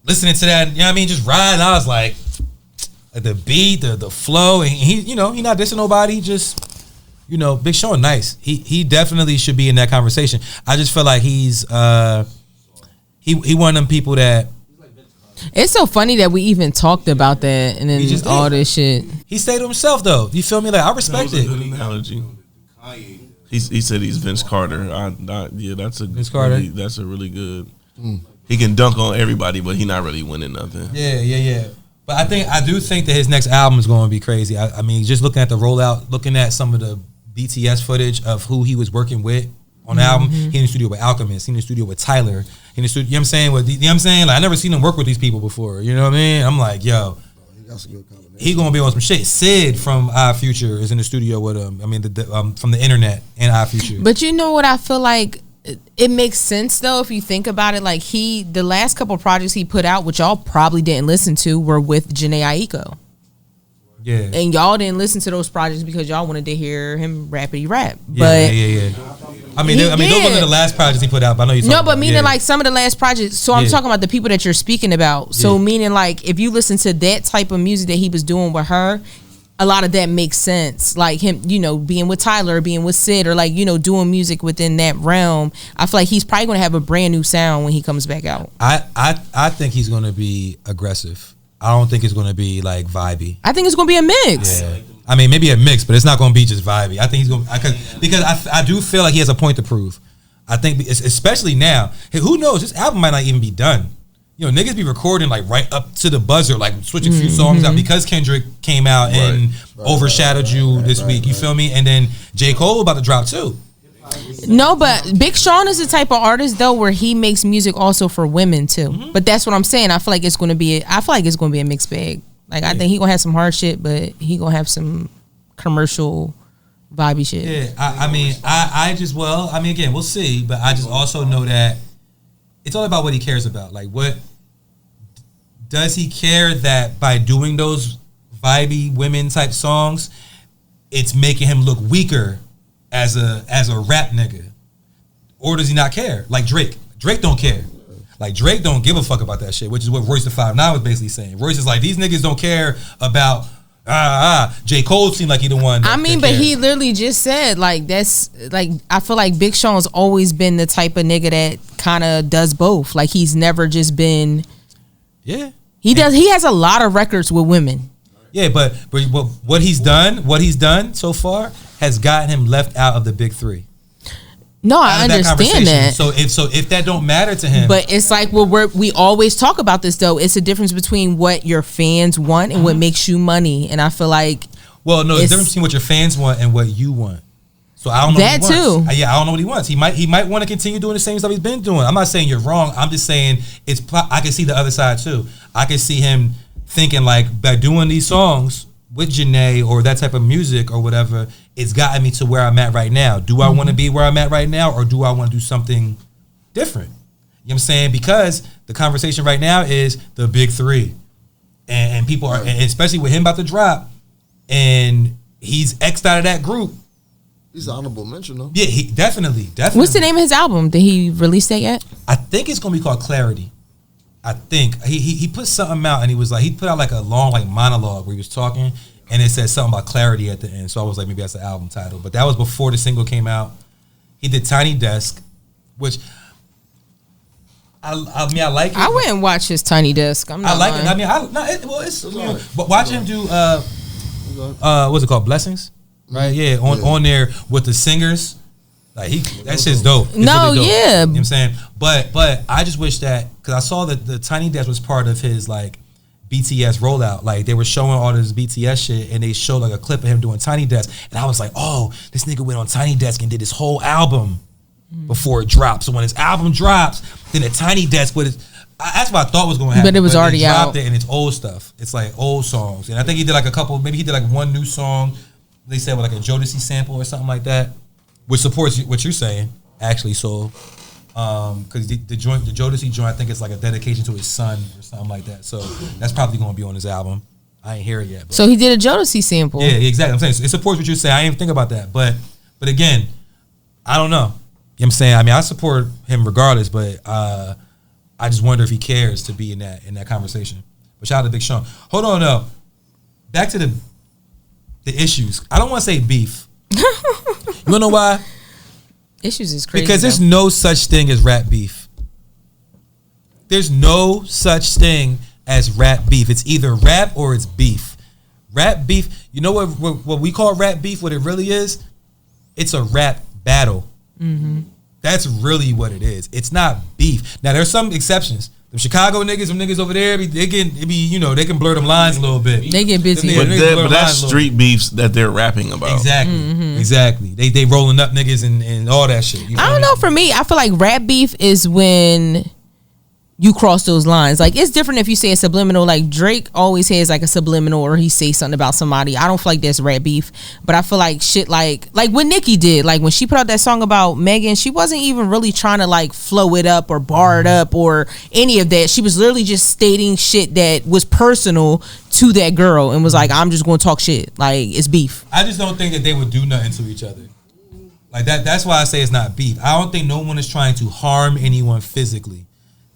listening to that, you know what I mean? Just riding. I was like the beat, the flow, and he, you know, he not dissing nobody. Just, you know, Big Sean, nice. He definitely should be in that conversation. I just feel like he's he one of them people that. It's so funny that we even talked about that and then just all this shit. He stayed to himself though. You feel me? Like I respect it. Good analogy. He said he's Vince Carter. Yeah, that's a Vince Carter. That's a really good. He can dunk on everybody, but he not really winning nothing. Yeah. But I do think that his next album is going to be crazy. I mean, just looking at the rollout, looking at some of the BTS footage of who he was working with on the album. He in the studio with Alchemist. He in the studio with Tyler. He in the studio, you know what I'm saying? You know what I'm saying? Like I never seen him work with these people before. You know what I mean? I'm like, yo, he gonna be on some shit. Sid from Our Future is in the studio with him. I mean, from the internet and Our Future. But you know what? I feel like it makes sense though if you think about it. Like the last couple of projects he put out, which y'all probably didn't listen to, were with Jhené Aiko. Yeah. And y'all didn't listen to those projects because y'all wanted to hear him rappity rap. Yeah. I mean, those weren't the last projects he put out. But I know you. No, but meaning like some of the last projects. So I'm talking about the people that you're speaking about. So meaning like if you listen to that type of music that he was doing with her, a lot of that makes sense. Like him, you know, being with Tyler, being with Sid, or like, you know, doing music within that realm. I feel like he's probably going to have a brand new sound when he comes back out. I think he's going to be aggressive. I don't think it's going to be like vibey. I think it's going to be a mix. Yeah. I mean, maybe a mix, but it's not going to be just vibey. I think he's going to, because I do feel like he has a point to prove. I think, especially now, who knows? This album might not even be done. You know, niggas be recording like right up to the buzzer, like switching a few songs out because Kendrick came out and overshadowed you this week. You feel me? And then J. Cole about to drop too. No, but Big Sean is the type of artist though where he makes music also for women too. But that's what I'm saying. I feel like it's going to be a mixed bag. Like I think he gonna have some hard shit, but he gonna have some commercial vibey shit. Yeah, I mean, again, we'll see. But I just also know that it's all about what he cares about. Like, what does he care that by doing those vibey women type songs, it's making him look weaker as a rap nigga, or does he not care? Like Drake don't care. Like Drake don't give a fuck about that shit, which is what Royce the 5'9" was basically saying. Royce is like, these niggas don't care about J. Cole seemed like he the one. I mean, but he literally just said like that's like I feel like Big Sean's always been the type of nigga that kind of does both. Like he's never just been. Yeah. He has a lot of records with women. Yeah, but what he's done so far has gotten him left out of the big three. No, I understand that. So if that don't matter to him, but it's like we always talk about this though. It's a difference between what your fans want and what makes you money. And I feel like it's the difference between what your fans want and what you want. So I don't know that what he wants. too. Yeah, I don't know what he wants. He might want to continue doing the same stuff he's been doing. I'm not saying you're wrong. I'm just saying I can see the other side too. I can see him thinking like by doing these songs with Janae or that type of music or whatever, it's gotten me to where I'm at right now. Do I want to be where I'm at right now, or do I want to do something different? You know what I'm saying? Because the conversation right now is the big three. And people are, and especially with him about to drop, and he's X'd out of that group. He's an honorable mention, though. Yeah, he definitely. What's the name of his album? Did he release that yet? I think it's gonna be called Clarity. I think he put something out, and he put out like a long like monologue where he was talking, and it said something about clarity at the end. So I was like, maybe that's the album title. But that was before the single came out. He did Tiny Desk, which I mean I like it. I wouldn't watch his Tiny Desk. I'm not. I like lying. it. I mean, it's but watch him do what's it called, Blessings, right? Yeah, on there with the singers. Like that shit's dope. It's No, really dope. yeah. You know what I'm saying? But I just wish that, because I saw that the Tiny Desk was part of his like BTS rollout. Like they were showing all this BTS shit, and they showed like a clip of him doing Tiny Desk, and I was like, oh, this nigga went on Tiny Desk and did his whole album before it drops. So when his album drops, then the Tiny Desk with his, that's what I thought was going to happen. But it was already they dropped out. it, and it's old stuff. It's like old songs, and I think he did like a couple. Maybe he did like one new song. They said with like a Jodeci sample or something like that, which supports what you're saying. Actually, so because the Jodeci joint, I think it's like a dedication to his son or something like that. So that's probably going to be on his album. I ain't hear it yet. But So he did a Jodeci sample. yeah, exactly. I'm saying it supports what you're saying. I didn't even think about that, but again, I don't know. You know what I'm saying? I mean, I support him regardless, but I just wonder if he cares to be in that conversation. But shout out to Big Sean. Hold on though. Back to the issues. I don't want to say beef. You wanna know why? Issues is crazy. Because there's no such thing as rap beef. There's no such thing as rap beef. It's either rap or it's beef. Rap beef, you know what we call rap beef, what it really is? It's a rap battle. Mm-hmm. That's really what it is. It's not beef. Now there's some exceptions. The Chicago niggas, them niggas over there, they can blur them lines a little bit. They get busy. But that's street beefs that they're rapping about. Exactly. Exactly. They rolling up niggas and all that shit. You know I don't know. For me, I feel like rap beef is when you cross those lines. Like, it's different if you say a subliminal. Like, Drake always has like a subliminal, or he says something about somebody. I don't feel like that's rap beef, but I feel like shit like what Nicki did. Like, when she put out that song about Megan, she wasn't even really trying to like flow it up or bar it up or any of that. She was literally just stating shit that was personal to that girl and was like, I'm just going to talk shit. Like, it's beef. I just don't think that they would do nothing to each other. Like that. That's why I say it's not beef. I don't think no one is trying to harm anyone physically.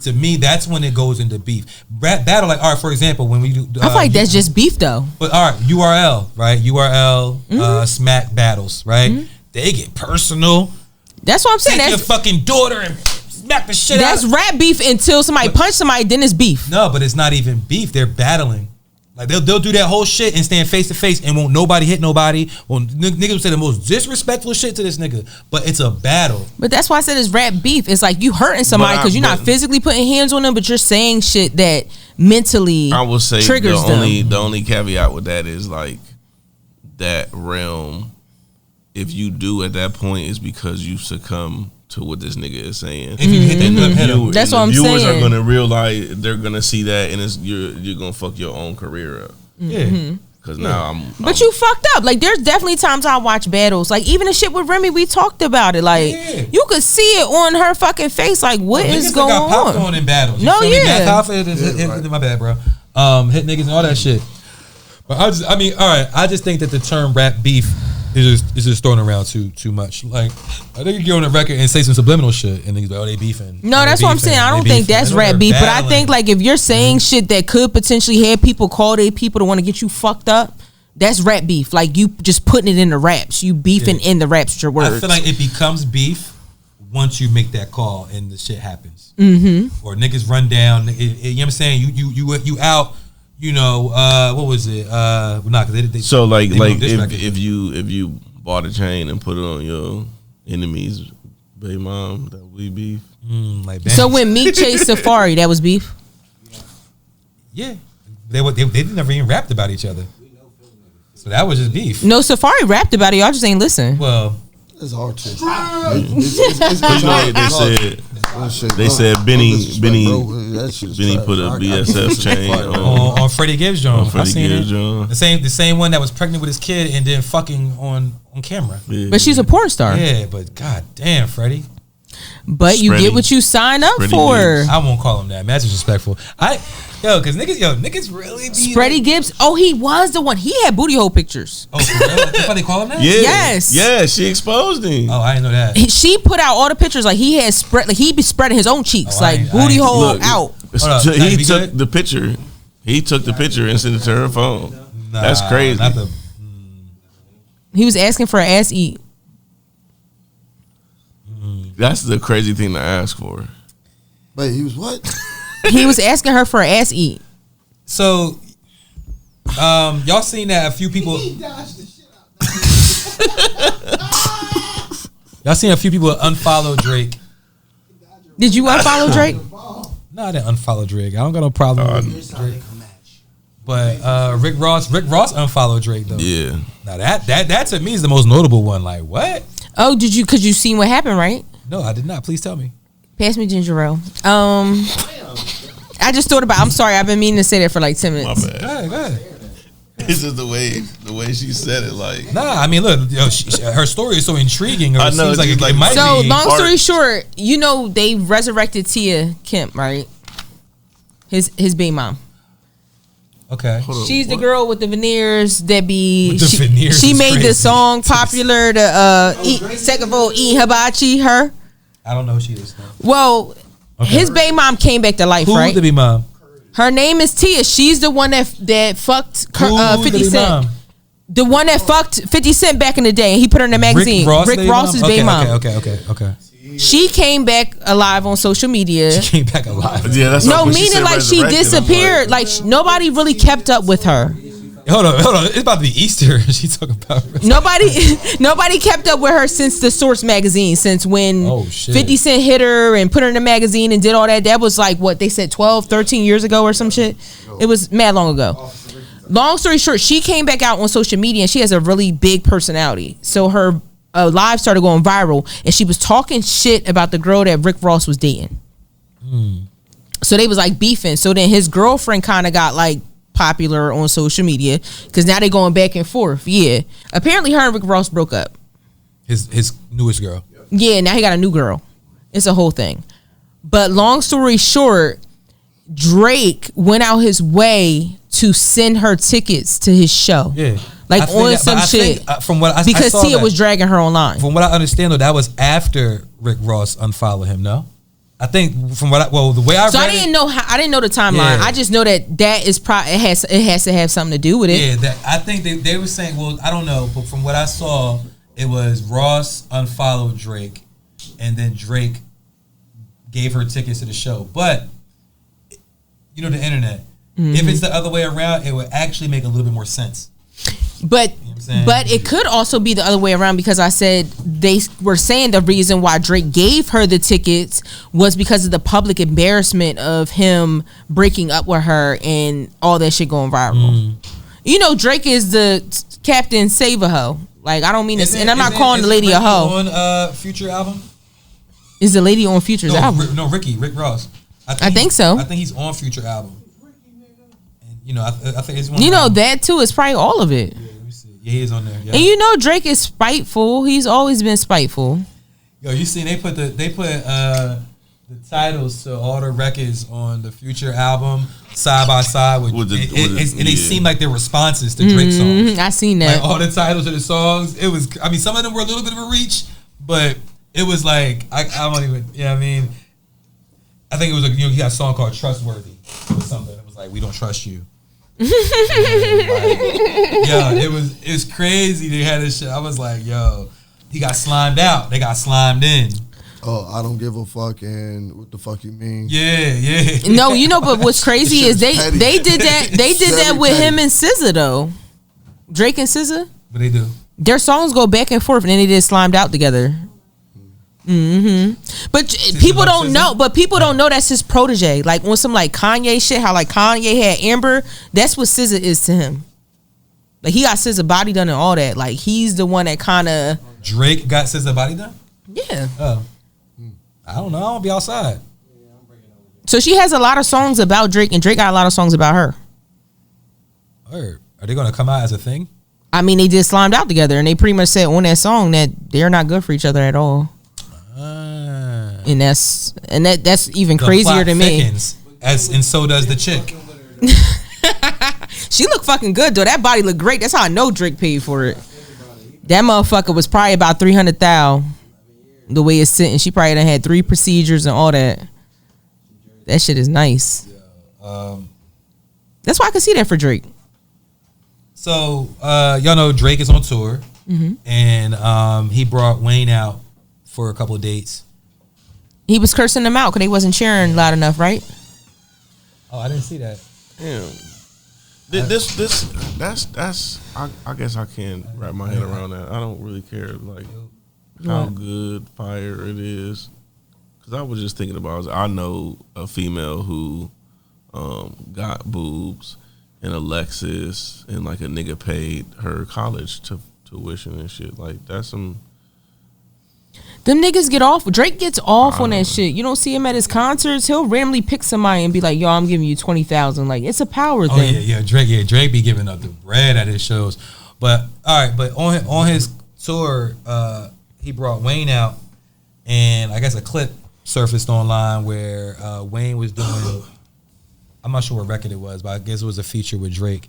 To me, that's when it goes into beef. Rap battle, like, all right, for example, when we do... I feel like that's just beef, though. But, all right, URL, right? URL, smack battles, right? They get personal. That's what I'm saying. Take That's your fucking daughter and smack the shit out. That's rap beef until somebody punch somebody, then it's beef. No, but it's not even beef. They're battling. Like, they'll do that whole shit and stand face to face and won't nobody hit nobody. Well, niggas will say the most disrespectful shit to this nigga, but it's a battle. But that's why I said it's rap beef. It's like you hurting somebody because you're not physically putting hands on them, but you're saying shit that mentally I will say triggers them. The only caveat with that is like that realm. If you do at that point, is because you succumb to what this nigga is saying. If you hit that That's what I'm viewers saying. are gonna realize, they're gonna see that, and you're gonna fuck your own career up. Yeah. Because now But you fucked up. Like, there's definitely times I watch battles. Like, even the shit with Remy, we talked about it. Like, you could see it on her fucking face. Like, what is going got popped on in battles. No, yeah. My bad, bro. Hit niggas and all that shit. But all right. I just think that the term rap beef is just thrown around too much. Like, I think you get on the record and say some subliminal shit, and niggas like, oh, they beefing. No, that's what I'm saying. I don't think that's rap beef, but I think like if you're saying shit that could potentially have people call their people to want to get you fucked up, that's rap beef. Like, you just putting it in the raps. You beefing in the raps with your words. I feel like it becomes beef once you make that call and the shit happens. Mm-hmm. Or niggas run down. You know what I'm saying? You out. You know, what was it? So like if you bought a chain and put it on your enemy's baby mom, that would be beef. So when Meek chased Safari, that was beef. Yeah, they never even rapped about each other. So that was just beef. No, Safari rapped about it. Y'all just ain't listen. Well, It's hard to. They said Benny put a BSF chain on Freddie Gibbs Jones. I seen it. The same one that was pregnant with his kid and then fucking on camera. Yeah. But she's a porn star. Yeah, but god damn, Freddie. But you get what you sign up for. I won't call him that. Man, that's disrespectful. Cause niggas really be Freddie Gibbs. Oh, he was the one. He had booty hole pictures. Oh, for real? That's why they call him that? Yeah. Yes. Yeah, she exposed him. Oh, I didn't know that. She put out all the pictures like he had spread, like he be spreading his own cheeks, booty hole out. He took the picture. He took the picture and sent it to her phone. That's crazy. He was asking for an ass eat. That's the crazy thing to ask for. Wait, he was what? He was asking her for an ass eat. So, y'all seen that a few people. Y'all seen a few people unfollow Drake. Did you unfollow Drake? No, I didn't unfollow Drake. I don't got no problem with Drake. But Rick Ross unfollowed Drake though. Yeah. Now that to me is the most notable one. Like what? Oh, did you? Cause you seen what happened, right? No, I did not. Please tell me. Pass me ginger ale. I just thought about. I'm sorry. I've been meaning to say that for like 10 minutes. My bad. Go ahead. It's just the way she said it. Like, nah, I mean, look, her story is so intriguing. Or I know. It seems like it might so, be. long story short, they resurrected Tia Kemp, right? His baby mom. Okay. She's the girl with the veneers that be. With the veneers she is made crazy. the song popular. Second of all, eat hibachi. Her. I don't know who she is. Though. Well, his baby mom came back to life, Who's right? the baby mom? Her name is Tia. She's the one that fucked 50 Cent. Mom? The one that fucked 50 Cent back in the day, and he put her in the magazine. Rick Ross's baby mom. Okay. She came back alive on social media. She came back alive. Yeah, that's No, meaning like she disappeared. Like nobody really kept up with her. Hold on. It's about to be Easter. She talking about Nobody kept up with her since the Source magazine. Since when 50 Cent hit her and put her in the magazine and did all that. That was like what they said 12, 13 years ago or some shit. It was mad long ago. Long story short, she came back out on social media and she has a really big personality. So her live started going viral and she was talking shit about the girl that Rick Ross was dating. So they was like beefing. So then his girlfriend kind of got like popular on social media because now they going back and forth. Yeah, apparently her and Rick Ross broke up. His newest girl. Yeah, now he got a new girl. It's a whole thing. But long story short, Drake went out his way to send her tickets to his show. Yeah, like on some shit. From what because Tia was dragging her online. From what I understand, though, that was after Rick Ross unfollowed him. No. I think from what the way I read I didn't know the timeline. Yeah. I just know that is it has to have something to do with it. Yeah, I think they were saying, well, I don't know, but from what I saw, it was Ross unfollowed Drake, and then Drake gave her tickets to the show. But you know the internet. Mm-hmm. If it's the other way around, it would actually make a little bit more sense. But it could also be the other way around because I said they were saying the reason why Drake gave her the tickets was because of the public embarrassment of him breaking up with her and all that shit going viral. You know, Drake is the Captain Save a Hoe. Like I don't mean this, and I'm not calling the lady a hoe. On Future album, is the lady on Future's album? Rick Ross. I think so. I think he's on Future album. You know, I think it's one. You know that too is probably all of it. Yeah, let me see. Yeah, he is on there. Yeah. And you know Drake is spiteful. He's always been spiteful. Yo, you seen they put the titles to all the records on the Future album side by side with and they seem like they're responses to Drake songs. I seen that. Like all the titles of the songs. It was. I mean, some of them were a little bit of a reach, but it was like I don't even. Yeah, I mean, I think it was he got a song called "Trustworthy" or something. It was like "We Don't Trust You." It was crazy. They had this shit. I was like, yo, he got slimed out. They got slimed in. Oh, I don't give a fuck. And what the fuck you mean? Yeah. No, you know, but what's crazy is they did that. They did that with him and SZA though. Drake and SZA. What they do? Their songs go back and forth, and then they just slimed out together. But people don't know. But people don't know that's his protege. Like on some like Kanye shit, how like Kanye had Amber. That's what SZA is to him. Like he got SZA body done and all that. Like he's the one that kind of. Drake got SZA body done. Yeah. Oh, I don't know. I don't be outside. So she has a lot of songs about Drake, and Drake got a lot of songs about her. Or are they gonna come out as a thing? I mean, they just slimed out together, and they pretty much said on that song that they're not good for each other at all. And that's even The crazier plot to me. thickens, and so does the chick. She looked fucking good though. That body looked great. That's how I know Drake paid for it. That motherfucker was probably about $300,000. The way it's sitting, she probably done had 3 procedures and all that. That shit is nice. That's why I can see that for Drake. So y'all know Drake is on tour, and he brought Wayne out for a couple of dates. He was cursing them out because they wasn't cheering loud enough, right? Oh, I didn't see that. Yeah. I guess I can't wrap my head around that. I don't really care like how good fire it is, because I was just thinking about, I know a female who got boobs and a Lexus, and like a nigga paid her college tuition and shit. Like that's some. Them niggas get off. Drake gets off on that shit. You don't see him at his concerts. He'll randomly pick somebody and be like, "Yo, I'm giving you 20,000." Like it's a power thing. Drake be giving up the bread at his shows. But all right, but on his tour, he brought Wayne out, and I guess a clip surfaced online where Wayne was doing. I'm not sure what record it was, but I guess it was a feature with Drake,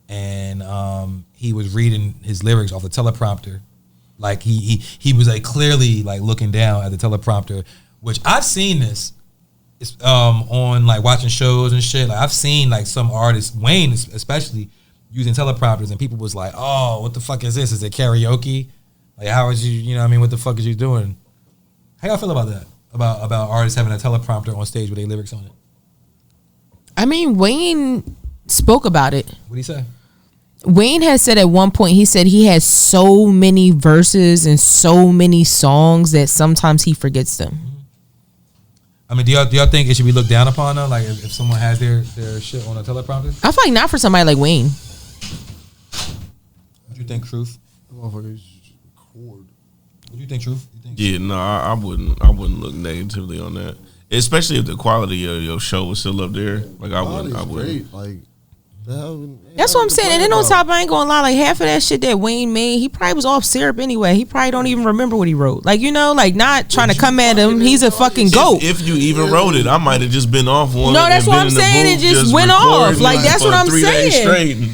and he was reading his lyrics off the teleprompter. Like he was like clearly like looking down at the teleprompter, which I've seen this on like watching shows and shit. Like I've seen like some artists, Wayne especially, using teleprompters, and people was like, "Oh, what the fuck is this? Is it karaoke? Like how is you know what I mean, what the fuck is you doing?" How y'all feel about that? About artists having a teleprompter on stage with their lyrics on it? I mean, Wayne spoke about it. What do you say? Wayne has said at one point, he said he has so many verses and so many songs that sometimes he forgets them. I mean, do y'all think it should be looked down upon though? Like if someone has their shit on a teleprompter? I feel like not for somebody like Wayne. What do you think, Truth? Motherfuckers record. What do you think, Truth? Yeah, no, I wouldn't look negatively on that. Especially if the quality of your show was still up there. Like I wouldn't. Great. Like that's what I'm saying. And then on top, I ain't gonna lie, like half of that shit that Wayne made, he probably was off syrup anyway. He probably don't even remember what he wrote. Like, you know, like not trying to come at him. He's a fucking goat. If you even wrote it, I might have just been off one. No, that's what I'm saying. It just went off. Like that's what I'm saying.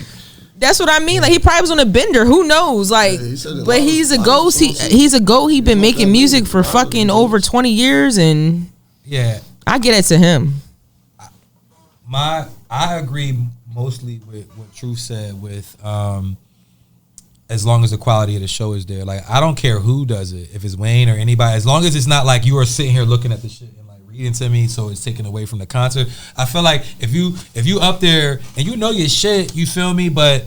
That's what I mean. Like he probably was on a bender. Who knows? Like, but he's a ghost. He's a goat. He been making music for fucking over 20 years, and yeah, I get it to him. I agree mostly with what Truth said with as long as the quality of the show is there. Like I don't care who does it, if it's Wayne or anybody, as long as it's not like you are sitting here looking at the shit and like reading to me, so it's taken away from the concert. I feel like if you up there and you know your shit, you feel me, but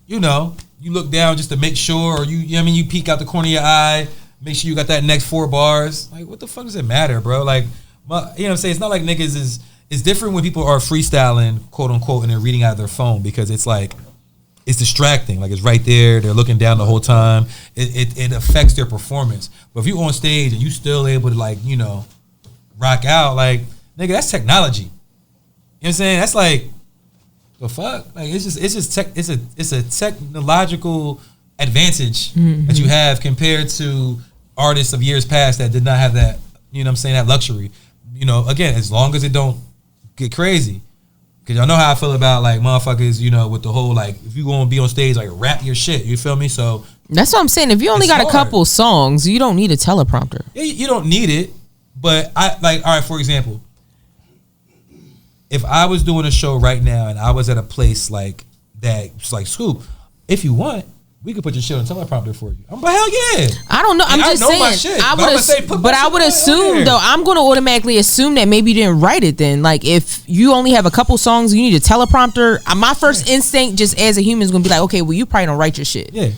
you know, you look down just to make sure, or you know what I mean, you peek out the corner of your eye, make sure you got that next 4 bars. Like what the fuck does it matter, bro? Like you know what I'm saying? It's not like niggas is. It's different when people are freestyling, quote unquote, and they're reading out of their phone, because it's like, it's distracting. Like it's right there. They're looking down the whole time. It affects their performance. But if you on stage and you still able to like, you know, rock out, like, nigga, that's technology. You know what I'm saying? That's like, the fuck? Like it's a technological advantage that you have compared to artists of years past that did not have that, you know what I'm saying, that luxury. You know, again, as long as it don't get crazy, because y'all know how I feel about like motherfuckers, you know, with the whole like, if you gonna be on stage, like rap your shit, you feel me? So that's what I'm saying. If you only got a couple songs, you don't need a teleprompter. Yeah, you don't need it, but I like, all right, for example, if I was doing a show right now and I was at a place like that, it's like, Scoop, if you want, we could put your shit on teleprompter for you. I'm like, hell yeah. I don't know. I'm just saying. My shit, I would assume though. I'm going to automatically assume that maybe you didn't write it. Then, like, if you only have a couple songs, you need a teleprompter. My first instinct, just as a human, is going to be like, okay, well, you probably don't write your shit. Yeah,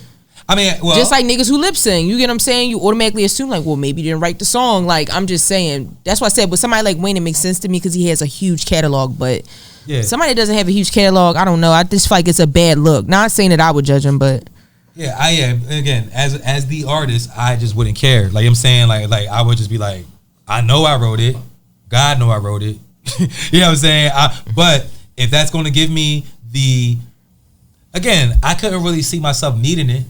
I mean, well, just like niggas who lip sync, you get what I'm saying? You automatically assume like, well, maybe you didn't write the song. Like, I'm just saying. That's why I said with somebody like Wayne, it makes sense to me because he has a huge catalog. But somebody that doesn't have a huge catalog, I don't know. I just feel like it's a bad look. Not saying that I would judge him, but yeah, I am. Again, as the artist, I just wouldn't care. Like I'm saying, like I would just be like, I know I wrote it. God know I wrote it. You know what I'm saying? But if that's going to give me again, I couldn't really see myself needing it.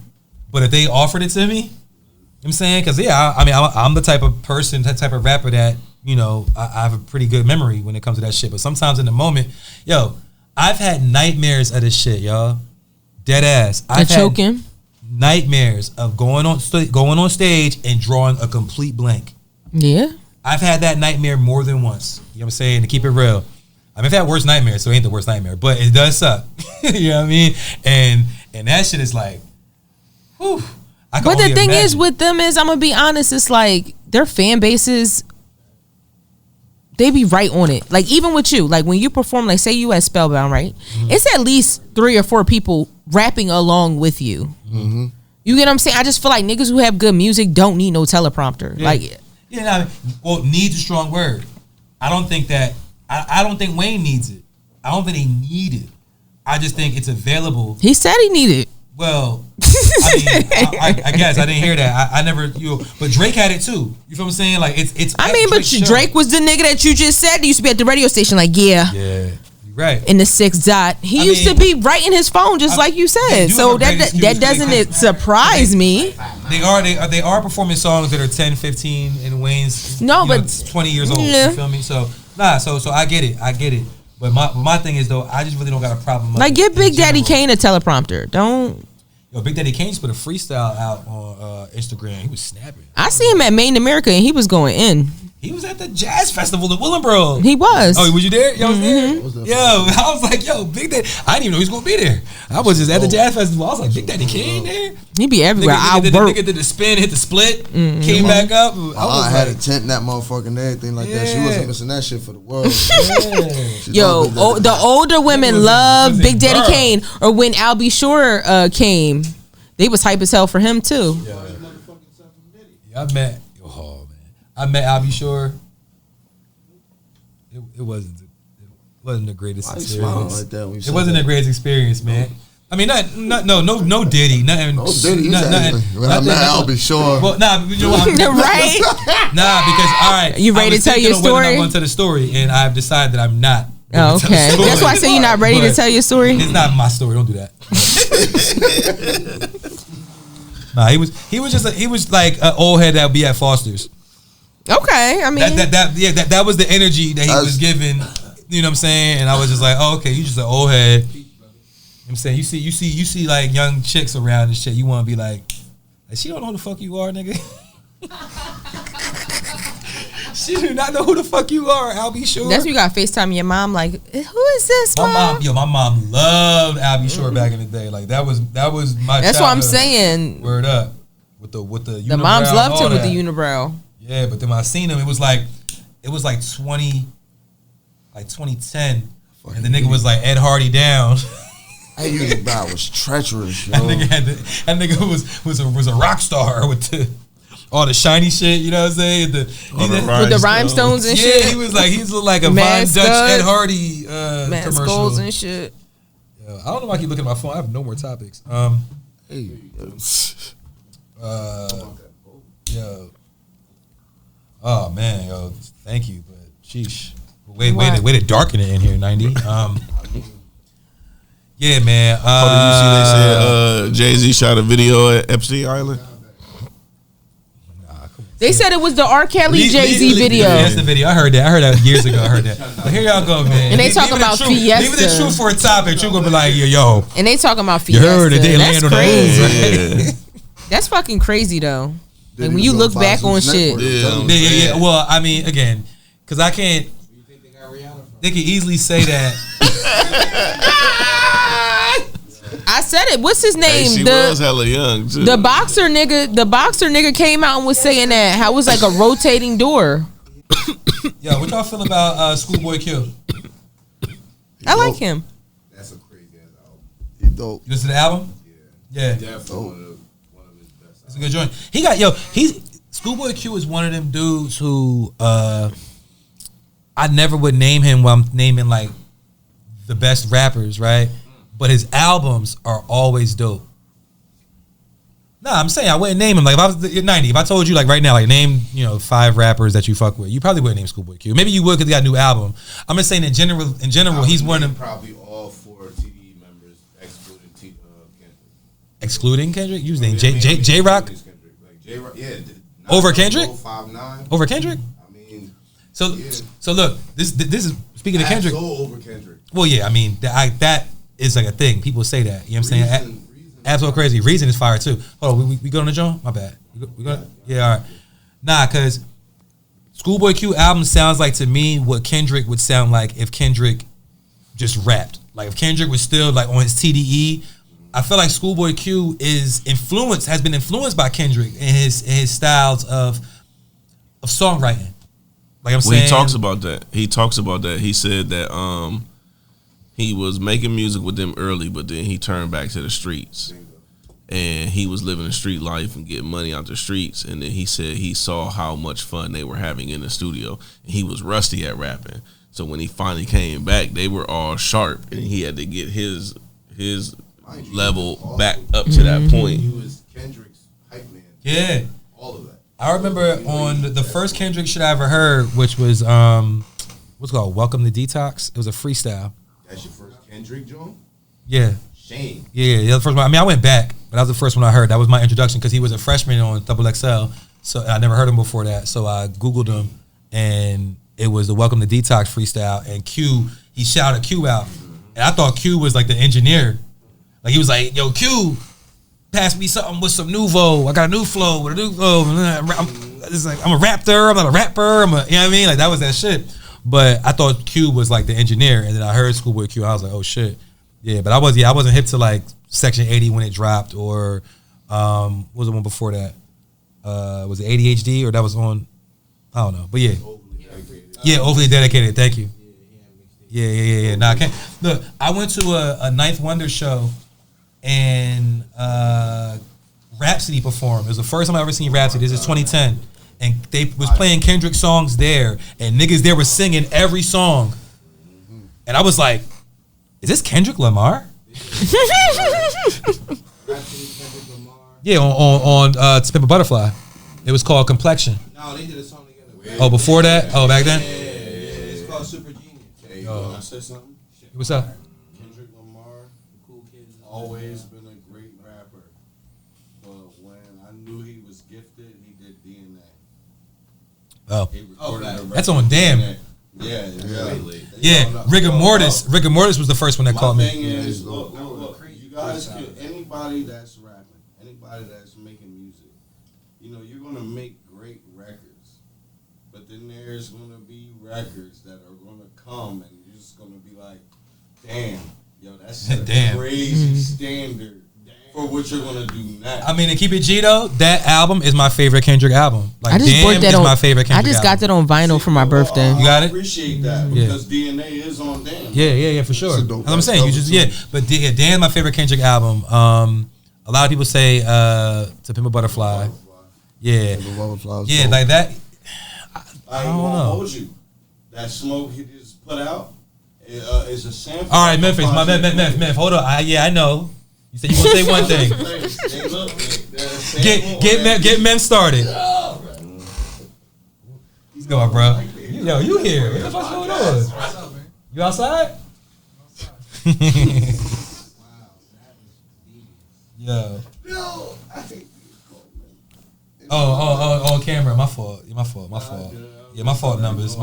But if they offered it to me, you know what I'm saying? Because, I mean, I'm the type of person, that type of rapper that, you know, I have a pretty good memory when it comes to that shit. But sometimes in the moment, I've had nightmares of this shit, y'all. Dead ass. I've choking. Nightmares of going on stage and drawing a complete blank. Yeah. I've had that nightmare more than once. You know what I'm saying? To keep it real. I mean, I've had worse nightmares, so it ain't the worst nightmare. But it does suck. You know what I mean? And that shit is like, whew. But the thing is with them is, I'm going to be honest, it's like their fan bases, they be right on it. Like even with you, like when you perform, like say you at Spellbound, right? Mm-hmm. It's at least 3 or 4 people rapping along with you. Mm-hmm. You get what I'm saying? I just feel like niggas who have good music don't need no teleprompter. Yeah. Well, needs a strong word. I don't think that, I don't think Wayne needs it. I don't think they need it. I just think it's available. He said he needed it. Well, I guess I didn't hear that. I never, but Drake had it too. You feel what I'm saying? Like it's. I mean, but Drake was the nigga that you just said used to be at the radio station. Like, yeah, right. In the 6 dot, he used to be writing his phone just like you said. So that doesn't surprise me. They are performing songs that are 10, 15 in Wayne's. No, but 20 years old. You feel me? So so I get it. But my thing is though, I just really don't got a problem. Like give Big Daddy Kane a teleprompter. Don't. Big Daddy Kane just put a freestyle out on Instagram. He was snapping. I see him at Made in America and he was going in. He was at the jazz festival in Willenboro. He was. Oh, was you there? Yo, I was there. I was like, Big Daddy. I didn't even know he was gonna be there. I was just at the jazz festival. I was like, Big Daddy Kane there. He be everywhere. Nigga did the spin, hit the split, came back up. I had a tent in that motherfucker and everything like that. She wasn't missing that shit for the world. The older women love Big Daddy Kane. Or when Al B. Shore came, they was hype as hell for him too. I met Al B. Shore. It wasn't the greatest experience. Like that it wasn't the greatest experience, man. I mean, no Diddy, nothing. No Diddy, when I met Al B. Shore. Well, nah, you know what? Right? Nah, because all right. You ready to tell your story? I'm going to tell the story, and I've decided that I'm not. Oh, okay, that's why I say you're not ready to tell your story. It's not my story. Don't do that. Nah, he was like an old head that would be at Foster's. Okay, I mean that was the energy that he was giving. You know what I'm saying? And I was just like, oh, okay, you just an old head. You know what I'm saying, you see like young chicks around and shit. You want to be like, she don't know who the fuck you are, nigga. She do not know who the fuck you are. Al B. Shore. That's when you got FaceTime your mom. Like, who is this? My mom loved Al B. Shore back in the day. Like that was my. That's what I'm saying. Word up with the unibrow. The moms loved him with the unibrow. Yeah, but then when I seen him, it was like 2010, and the nigga was like Ed Hardy down. That unibrow was treacherous, yo. That nigga was a rock star with all the shiny shit. You know what I'm saying? With the rhinestones and shit. Yeah, he was like a Von Dutch Ed Hardy commercial. Skulls and shit. Yeah, I don't know why I keep looking at my phone. I have no more topics. Yo. Oh man, yo, thank you, but sheesh. Way to darken it in here, 90. Yeah, man. Did you see they said Jay-Z shot a video at Epstein Island? They said it was the R. Kelly Jay-Z video. Yeah, that's the video. I heard that years ago. But here y'all go, man. And they talking about Fiesta. Leave the truth for a topic. You gonna be like, yo. And they talking about Fiesta. You heard it. They land on crazy. Yeah. That's fucking crazy though. Like when you look back on shit. Yeah. Well, I mean, again, because I can't. They can easily say that. I said it. What's his name? Hey, she was hella young too. The boxer nigga came out and was saying that how it was like a rotating door. Yo, what y'all feel about Schoolboy Q? I like him. That's a crazy ass album. He dope. You listen to the album? Yeah. Yeah. Definitely one It's a good joint. Schoolboy Q is one of them dudes who I never would name him while I'm naming like the best rappers, right? But his albums are always dope. Nah, I'm saying I wouldn't name him. Like if I was 90, if I told you like right now, like name 5 rappers that you fuck with, you probably wouldn't name Schoolboy Q. Maybe you would because he got a new album. I'm just saying in general, he's one of them. Probably all 4 TDE members, excluding Kendrick. Excluding Kendrick, you was named J Rock. Like J-Rock, yeah. Over Kendrick? 5'9". Over Kendrick? I mean, so look, this is speaking of Kendrick. Over Kendrick. Well, yeah, I mean that is like a thing. People say that. You know what I'm saying? Absolute crazy. Reason is fire too. Hold on, we go on the joint? My bad. We go? Yeah, all right. Nah, because Schoolboy Q album sounds like to me what Kendrick would sound like if Kendrick just rapped. Like if Kendrick was still like on his TDE. I feel like Schoolboy Q has been influenced by Kendrick in his styles of songwriting. Like I'm saying, he talks about that. He said that he was making music with them early, but then he turned back to the streets. And he was living a street life and getting money out the streets. And then he said he saw how much fun they were having in the studio. And he was rusty at rapping. So when he finally came back, they were all sharp. And he had to get his level back up to that point. He was Kendrick's hype man. Yeah. All of that. I remember on the first Kendrick shit I ever heard, which was, what's it called? Welcome to Detox. It was a freestyle. That's your first Kendrick joint? Yeah. Shame. Yeah, the first one. I mean, I went back, but that was the first one I heard. That was my introduction because he was a freshman on XXL. So I never heard him before that. So I Googled him, and it was the Welcome to Detox freestyle. And Q, he shouted Q out. And I thought Q was like the engineer. Like he was like, yo, Q, pass me something with some nouveau. I got a new flow with a new flow. I'm a rapper. I'm not a rapper. You know what I mean? Like that was that shit. But I thought Q was like the engineer, and then I heard Schoolboy Q. I was like, oh shit, yeah. But I wasn't hip to like Section 80 when it dropped, or what was the one before that? Was it ADHD or that was on? I don't know, but yeah, overly dedicated. Thank you. Yeah. Nah, I can't. Look, I went to a Ninth Wonder show, and Rhapsody performed. It was the first time I ever seen Rhapsody. This is 2010. And they was playing Kendrick songs there, and niggas there were singing every song. And I was like, is this Kendrick Lamar? Yeah, on To Pimp a Butterfly. It was called Complexion. No, they did a song together. Oh, before that? Oh, back then? Yeah. It's called Super Genius. Hey, can I say something? What's up? Kendrick Lamar, cool kid, always been a great rapper. But when I knew he was gifted, he did DNA. Oh, He that's on Damn. Yeah, Rigor Mortis. Rigor Mortis was the first one that called me. My thing is, look, you guys could, anybody that's rapping, anybody that's making music, you're going to make great records. But then there's going to be records that are going to come and you're just going to be like, damn, yo, that's a crazy standard for what you're gonna do now. I mean, to keep it G though, that album is my favorite Kendrick album. Like, I just Damn is my favorite Kendrick album. I just got that on vinyl for my birthday. You got it? I appreciate that because DNA is on Damn. Yeah, for sure. That's what I'm saying. You just but Damn, my favorite Kendrick album. A lot of people say To Pimp a Butterfly. Yeah, like that. I don't know. Hold you. That smoke he just put out is a sample. All right, Memphis, Memphis. Hold on. I know. You said you want to say one thing. Get Mem started. He's going, bro. Yo, you here? What the fuck's going on? You outside? Yo. Oh, camera. My fault. Yeah, my fault numbers.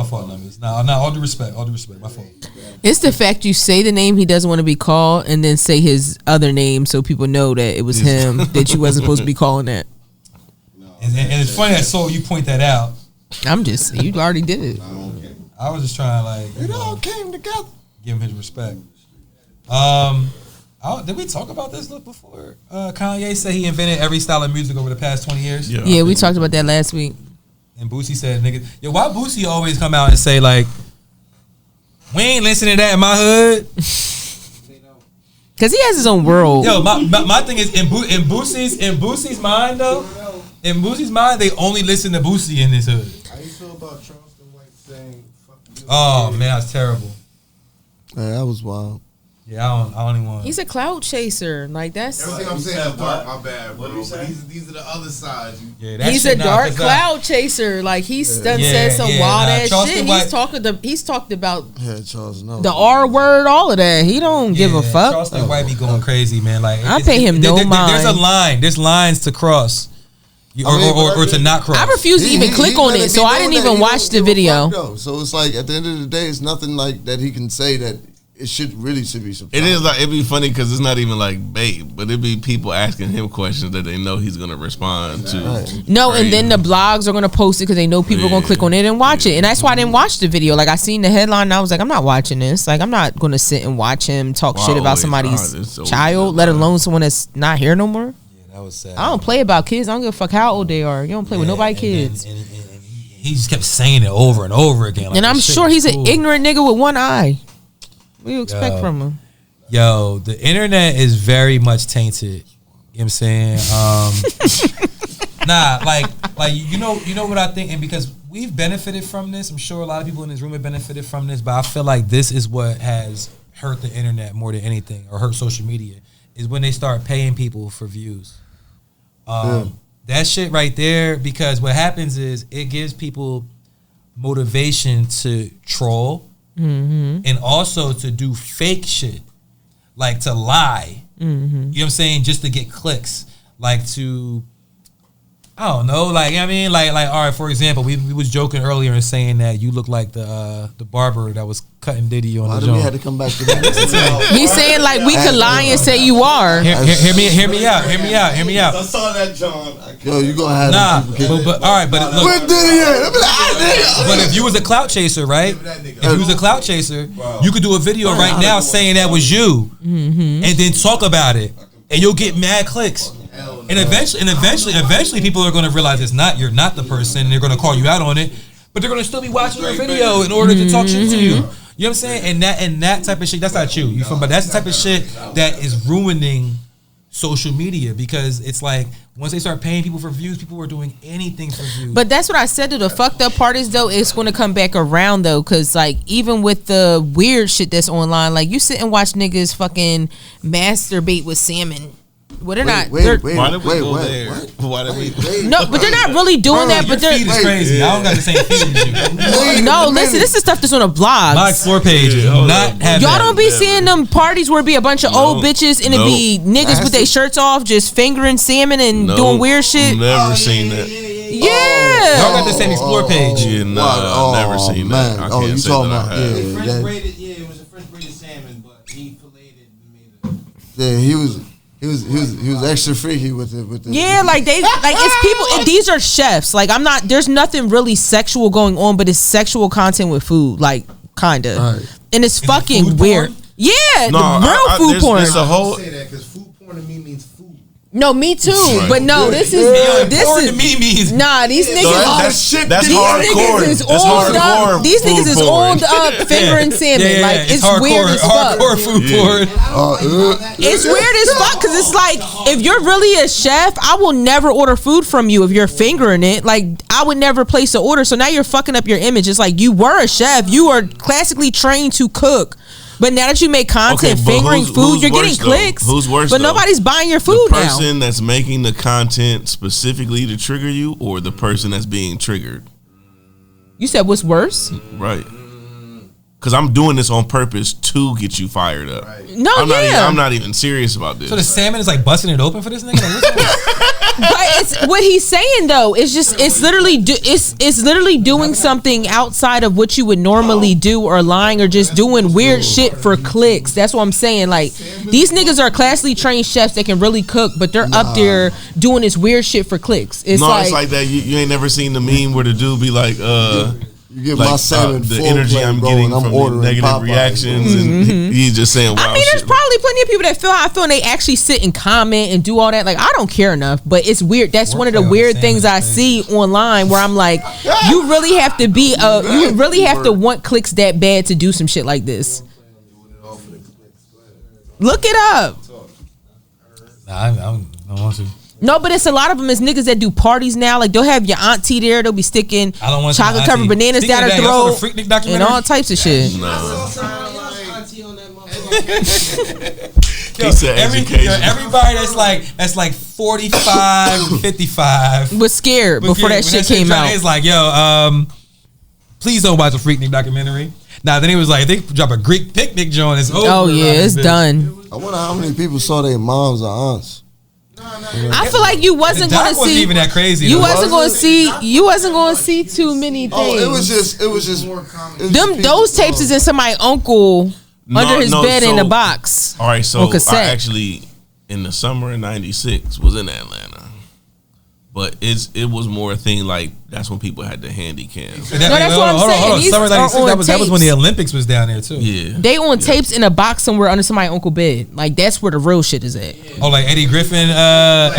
Nah, all due respect. My fault. It's the fact you say the name he doesn't want to be called and then say his other name so people know that it was him that you wasn't supposed to be calling that. And it's funny that you point that out. You already did it. I was just trying to it all came together. Give him his respect. Did we talk about this before? Kanye said he invented every style of music over the past 20 years. Yeah, we talked about that last week. And Boosie said, nigga, yo, why Boosie always come out and say, like, we ain't listening to that in my hood? Because he has his own world. Yo, my thing is in Boosie's mind though. In Boosie's mind, they only listen to Boosie in this hood. How you feel about Charleston White saying "fuck you"? Oh man, that's terrible. Yeah, that was wild. Yeah, I don't even want. He's a clout chaser. Like that's. Everything I'm saying is dark. My bad, bro. But these are the other sides. Yeah, that He's shit, a dark cloud chaser. Like he's done said some wild ass shit. He's talked about Charles, no. the R word, all of that. He don't give a fuck. Charleston White be going crazy, man. Like I pay him no mind. There's a line. There's lines to cross. Or to not cross. I refuse to even click on it, so I didn't even watch the video. So it's like at the end of the day, it's nothing like that he can say that it should be surprising. It is like it'd be funny because it's not even like bait, but it'd be people asking him questions that they know he's gonna respond to. Right. No, and then the blogs are gonna post it because they know people are gonna click on it and watch it, and that's why I didn't watch the video. Like I seen the headline, and I was like, I'm not watching this. Like I'm not gonna sit and watch him talk shit about somebody's child, let alone someone that's not here no more. That was sad. I don't play about kids. I don't give a fuck how old they are. You don't play with nobody kids. And he just kept saying it over and over again. Like, and I'm sure he's an ignorant nigga with one eye. What do you expect from him? Yo, the internet is very much tainted. You know what I'm saying? Like you know what I think, and because we've benefited from this, I'm sure a lot of people in this room have benefited from this, but I feel like this is what has hurt the internet more than anything, or hurt social media, is when they start paying people for views. That shit right there, because what happens is it gives people motivation to troll and also to do fake shit, like to lie. You know what I'm saying? Just to get clicks, like to, I don't know, like I mean, like all right. For example, we was joking earlier and saying that you look like the barber that was cutting Diddy on the joint. We had to come back to that. He's saying like we could lie and say you are. Hear me out. I saw that, John. Yo, you gonna have but all right, but look. Where Diddy at? But if you was a clout chaser, right? If you was a clout chaser, you could do a video right now saying that was you, and then talk about it, and you'll get mad clicks. And eventually, people are going to realize you're not the person. And they're going to call you out on it, but they're going to still be watching your video in order to talk shit to you. You know what I'm saying? And that type of shit, that's not you. But that's the type of shit that is ruining social media, because it's like once they start paying people for views, people are doing anything for views. But that's what I said. To the fucked up part is though, it's going to come back around though, because like even with the weird shit that's online, like you sit and watch niggas fucking masturbate with salmon. Well, they're not. Why did we go there? Why did we? No, but they're not really doing that. But your feed is crazy. I don't got the same feed as you. No, listen, this is stuff that's on a blog. My explore page do not have. Y'all don't be seeing them parties where it be a bunch of old bitches and it be niggas with their shirts off, just fingering salmon and doing weird shit. Never seen that. Yeah. Y'all got the same explore page. Yeah, never seen that. I can't say that I have. It was a fresh braided salmon, but he filleted and made it. Yeah, he was extra freaky with it. Yeah, like it's people, and these are chefs. Like there's nothing really sexual going on, but it's sexual content with food, like kinda, right. And it's fucking weird. Porn? Yeah, no, real food porn. There's a whole. I say that because food porn to me means food. No, me too. Right. But no, this is to me means these niggas. That's these hardcore. Niggas is That's hardcore. These niggas is on up fingering salmon. Yeah, like it's hardcore, weird as fuck. Hardcore food porn. It's weird as fuck because it's like if you're really a chef, I will never order food from you if you're fingering it. Like I would never place an order. So now you're fucking up your image. It's like you were a chef. You are classically trained to cook. But now that you make content fingering food, you're getting clicks. Who's worse? But nobody's buying your food now. The person that's making the content specifically to trigger you, or the person that's being triggered? You said what's worse? Right. Because I'm doing this on purpose to get you fired up. Right. No, I'm not even serious about this. So the salmon is like busting it open for this nigga? But it's what he's saying though. It's literally doing something outside of what you would normally do, or lying, or just doing weird shit for clicks. That's what I'm saying. Like these niggas are classically trained chefs that can really cook, but they're up there doing this weird shit for clicks. It's like that. You ain't never seen the meme where the dude be like, you get my salmon the energy I'm getting from the negative reactions, and he's just saying, wow. I mean, there's probably plenty of people that feel how I feel, and they actually sit and comment and do all that. Like, I don't care enough, but it's weird. That's one of the weird things I see online, where I'm like, you really have to be you really have to want clicks that bad to do some shit like this. Look it up. Nah, I don't want to. No, but it's a lot of them is niggas that do parties now. Like they'll have your auntie there. They'll be sticking chocolate covered bananas down her throat and all types of shit. He said everybody that's like 45, 55 was scared before that shit came out. It's like, yo, please don't watch a Freaknik documentary. Now then he was like, they drop a Greek picnic joint. It's over. Oh yeah, it's done. I wonder how many people saw their moms or aunts. I feel like you wasn't going to see. Wasn't even that crazy. You wasn't going to see. You wasn't going to see too many things. Oh, it was just more common. Those tapes is in somebody's uncle under his bed in a box. All right, so I actually in the summer of '96 was in Atlanta. But it was more a thing like that's when people had the handy cam. No, that's what I'm saying. Hold on. Summer 96, that was when the Olympics was down there too. Yeah. They on tapes in a box somewhere under somebody's uncle bed. Like that's where the real shit is at. Oh, like Eddie Griffin. Yeah,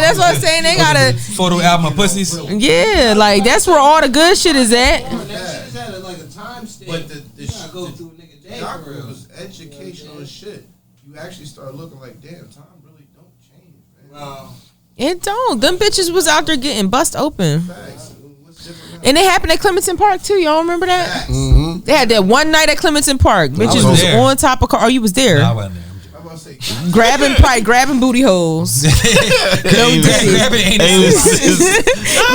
that's what I'm saying. They got a photo album of pussies. Yeah, like that's where all the good shit is at. But the shit go through a nigga day. It was educational as shit. You actually start looking like, damn, time really don't change, man. Wow. It don't. Them bitches was out there getting bust open. And it happened at Clementon Park too. Y'all remember that? Mm-hmm. They had that one night at Clementon Park. Bitches was on top of car. Oh, you was there. No, I wasn't there. Grabbing booty holes. No Diddy.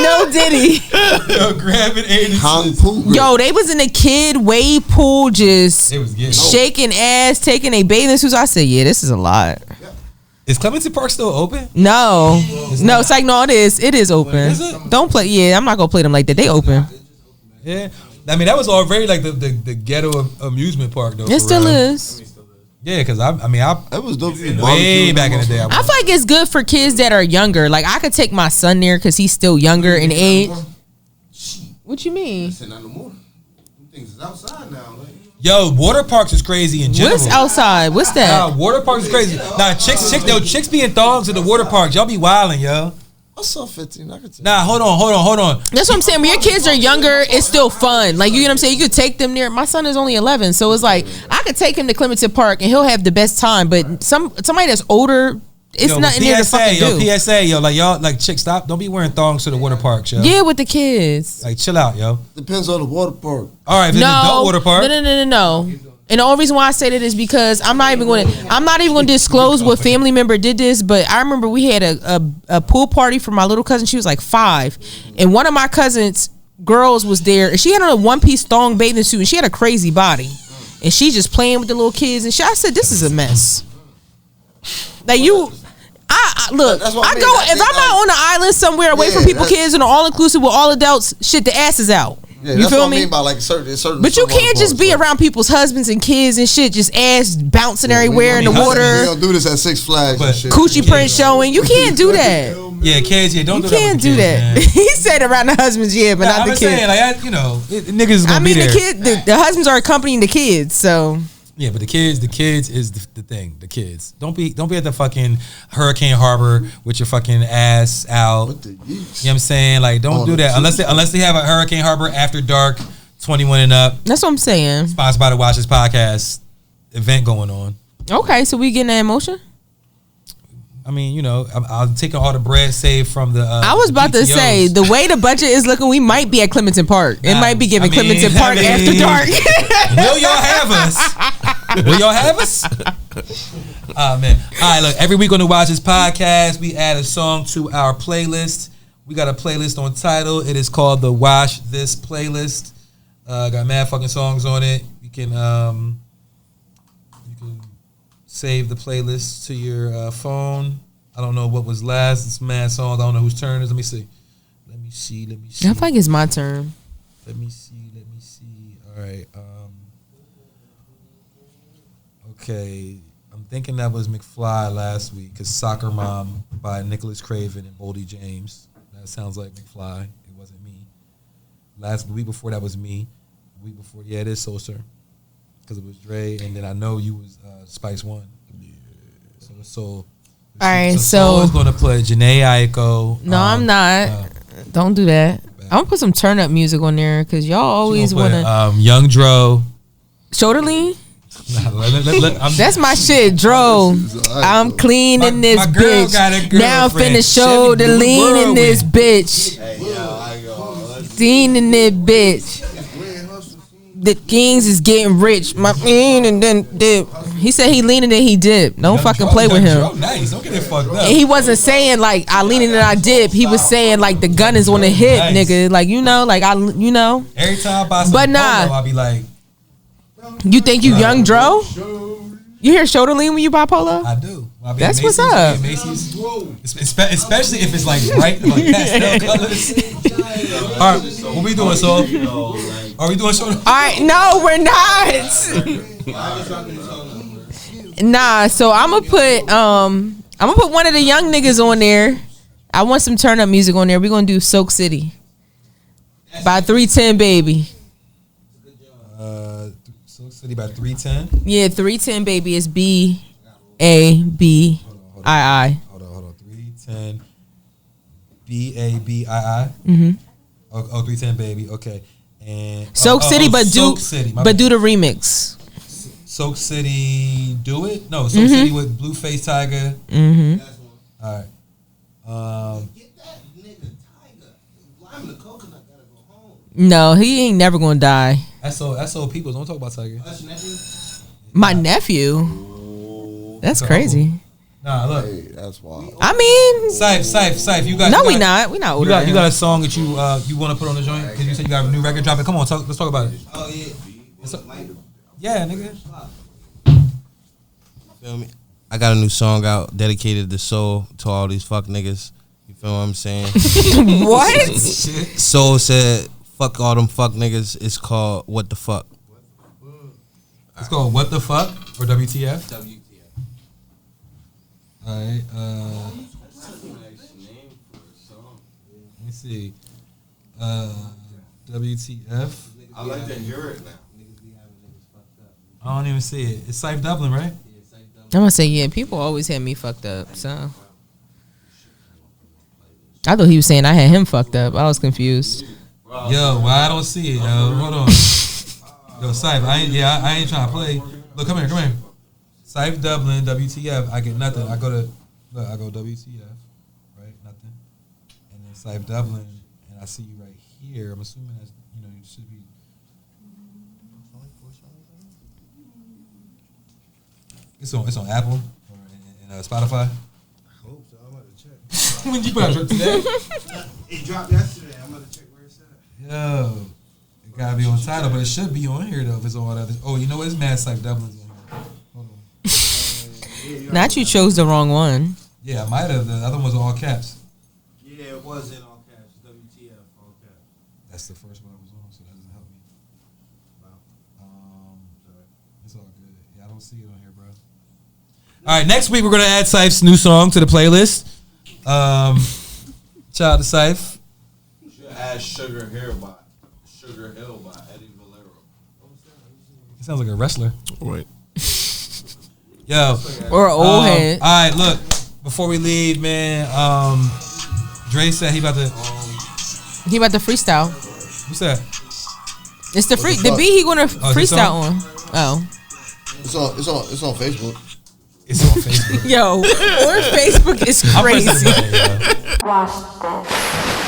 No Diddy. Yo, grabbing anuses. Yo, they was in a kid wave pool just shaking ass, taking a bathing suits. I said, yeah, this is a lot. Is Clementon Park still open? No. It's like, no, it is. It is open. Is it? Don't play. Yeah, I'm not going to play them like that. They open. Yeah. I mean, that was already like the ghetto amusement park, though. It still is. Yeah, because it was dope. Way back in the day. I feel like it's good for kids that are younger. Like, I could take my son there because he's still younger in age. What you mean? Things is outside now. Yo, water parks is crazy in general. What's outside? What's that? Nah, water parks is crazy. Nah, chicks be in thongs at the water parks. Y'all be wilding, yo. I saw 15. I could take. Nah, hold on. That's what I'm saying. When your kids are younger, it's still fun. Like, you know what I'm saying? You could take them there. My son is only 11, so it's like I could take him to Clementon Park and he'll have the best time. But somebody that's older, it's nothing there to fucking do. PSA, yo, like y'all, like chicks, stop. Don't be wearing thongs to the water parks, yo. Yeah, with the kids. Like, chill out, yo. Depends on the water park. All right, if it's an adult water park. No. And the only reason why I say that is because I'm not even going to disclose what family member did this, but I remember we had a pool party for my little cousin. She was like 5, and one of my cousins' girls was there, and she had on a one-piece thong bathing suit, and she had a crazy body, and she just playing with the little kids, and I said, "This is a mess." Like look, I go if I'm out on an island somewhere away from people's kids and all inclusive with all adults, shit, the ass is out. Yeah, you feel me? I mean by like certain. But you can't just be around people's husbands and kids and shit, just ass bouncing everywhere in the water. We don't do this at Six Flags and shit. Coochie print showing. You can't do that. Yeah, kids. Yeah, don't do that. You can't do that. He said around the husbands, but not the kids. Saying, like, niggas is gonna be there. The husbands are accompanying the kids, so. Yeah, but the kids is the thing. The kids. Don't be at the fucking Hurricane Harbor with your fucking ass out. You know what I'm saying? Like, don't do that unless they have a Hurricane Harbor after dark, 21 and up. That's what I'm saying. Sponsored by the Watch This Podcast event going on. Okay, so we getting that emotion? I mean, I'm taking all the bread saved from the. I was about to say the way the budget is looking, we might be at Clementon Park. It might be giving Clementon Park after dark. Will y'all have us? Will y'all have us? Oh man! All right, look. Every week on the Watch This Podcast, we add a song to our playlist. We got a playlist on Tidal. It is called the Watch This Playlist. Got mad fucking songs on it. You can save the playlist to your phone. I don't know what was last. It's mad songs. I don't know whose turn it is. Let me see. I feel like it's my turn. Let me see. All right. Okay. I'm thinking that was McFly last week because Soccer Mom by Nicholas Craven and Boldy James. That sounds like McFly. It wasn't me. The week before that was me. The week before, yeah, it is So Sir. Because it was Dre, and then I know you was Spice One. Yeah. So all right, so is going to put Janae Aiko. No, I'm not. Don't do that. I'm gonna put some turn up music on there because y'all always want to. Young Dro. Shoulder lean. That's my shit, Dro. I'm cleaning this bitch. Now I'm finna show the lean in this bitch. Lean in this bitch. The Kings is getting rich. My and then dip. He said he leaning and he dip. Don't fucking play with him. Nice. Don't get it fucked up. And he wasn't saying like I leaning and I dip. He was saying like the gun is on the hip, nigga. Like you know, like every time I buy some polo, I'll be like, you think you young Dro? You hear shoulder lean when you buy polo? I do. That's what's up. Especially if it's like bright, like pastel colors. All right, what we doing, so? Are we doing shoulder? All right, no, we're not. Nah, so I'm gonna put one of the young niggas on there. I want some turn up music on there. We're gonna do Soak City by 310 Baby. Soak City by 310. Yeah, 310 Baby is BABII. Hold on. 310 BABII. Oh, 310 Baby. Okay. And Soak City, but do the remix. Soak City, do it? No, Soak City with Blueface Tiger. All right. Get that nigga Tiger. Lime the coconut gotta go home. No, he ain't never gonna die. That's so people don't talk about Tiger. That's your nephew? My nephew. That's crazy. Nah, look. Hey, that's wild. I mean, Saif, you got. No, we not. We not older. You got a song that you want to put on the joint because you said you got a new record dropping. Come on, let's talk about it. Oh Yeah, nigga. Feel me? I got a new song out dedicated to Soul, to all these fuck niggas. You feel what I'm saying? what? Soul said, "Fuck all them fuck niggas." It's called "What the Fuck." It's called "What the Fuck" or WTF. All right. Let me see. WTF. I like to hear it now. I don't even see it. It's Saif Dublin, right? I'm gonna say yeah. People always had me fucked up, so I thought he was saying I had him fucked up. I was confused. Yo, why I don't see it? Yo, hold on. Yo, Saif, I ain't trying to play. Look, come here. Saif Dublin, WTF. I get nothing. I go WTF, right? Nothing. And then Saif Dublin, and I see you right here. I'm assuming that's you should be. It's on Apple or in Spotify. I hope so. I'm about to check. When you put out today? It dropped yesterday. I'm about to check where it's at. Yo, it gotta be on title, but it should be on here though if it's on all that. Oh, you know what? It's Mad Saif Dublin's on here. Hold on. Not you chose the wrong one. Yeah, I might have. The other one was all caps. Yeah, it was in all caps. WTF, all caps. That's the first one I was on, so that doesn't help me. Wow. Sorry. It's all good. Yeah, I don't see it on here, bro. All right, next week we're gonna add Saif's new song to the playlist. Shout out to Saif. You should add Sugar Hill by Eddie Valero. He sounds like a wrestler. Right. Yo. Or an old head. All right, look. Before we leave, man, Dre said he about to freestyle. What's that? It's the beat he gonna freestyle on. Oh. It's on Facebook. It's on Facebook. Yo, on Facebook is crazy. Watch this.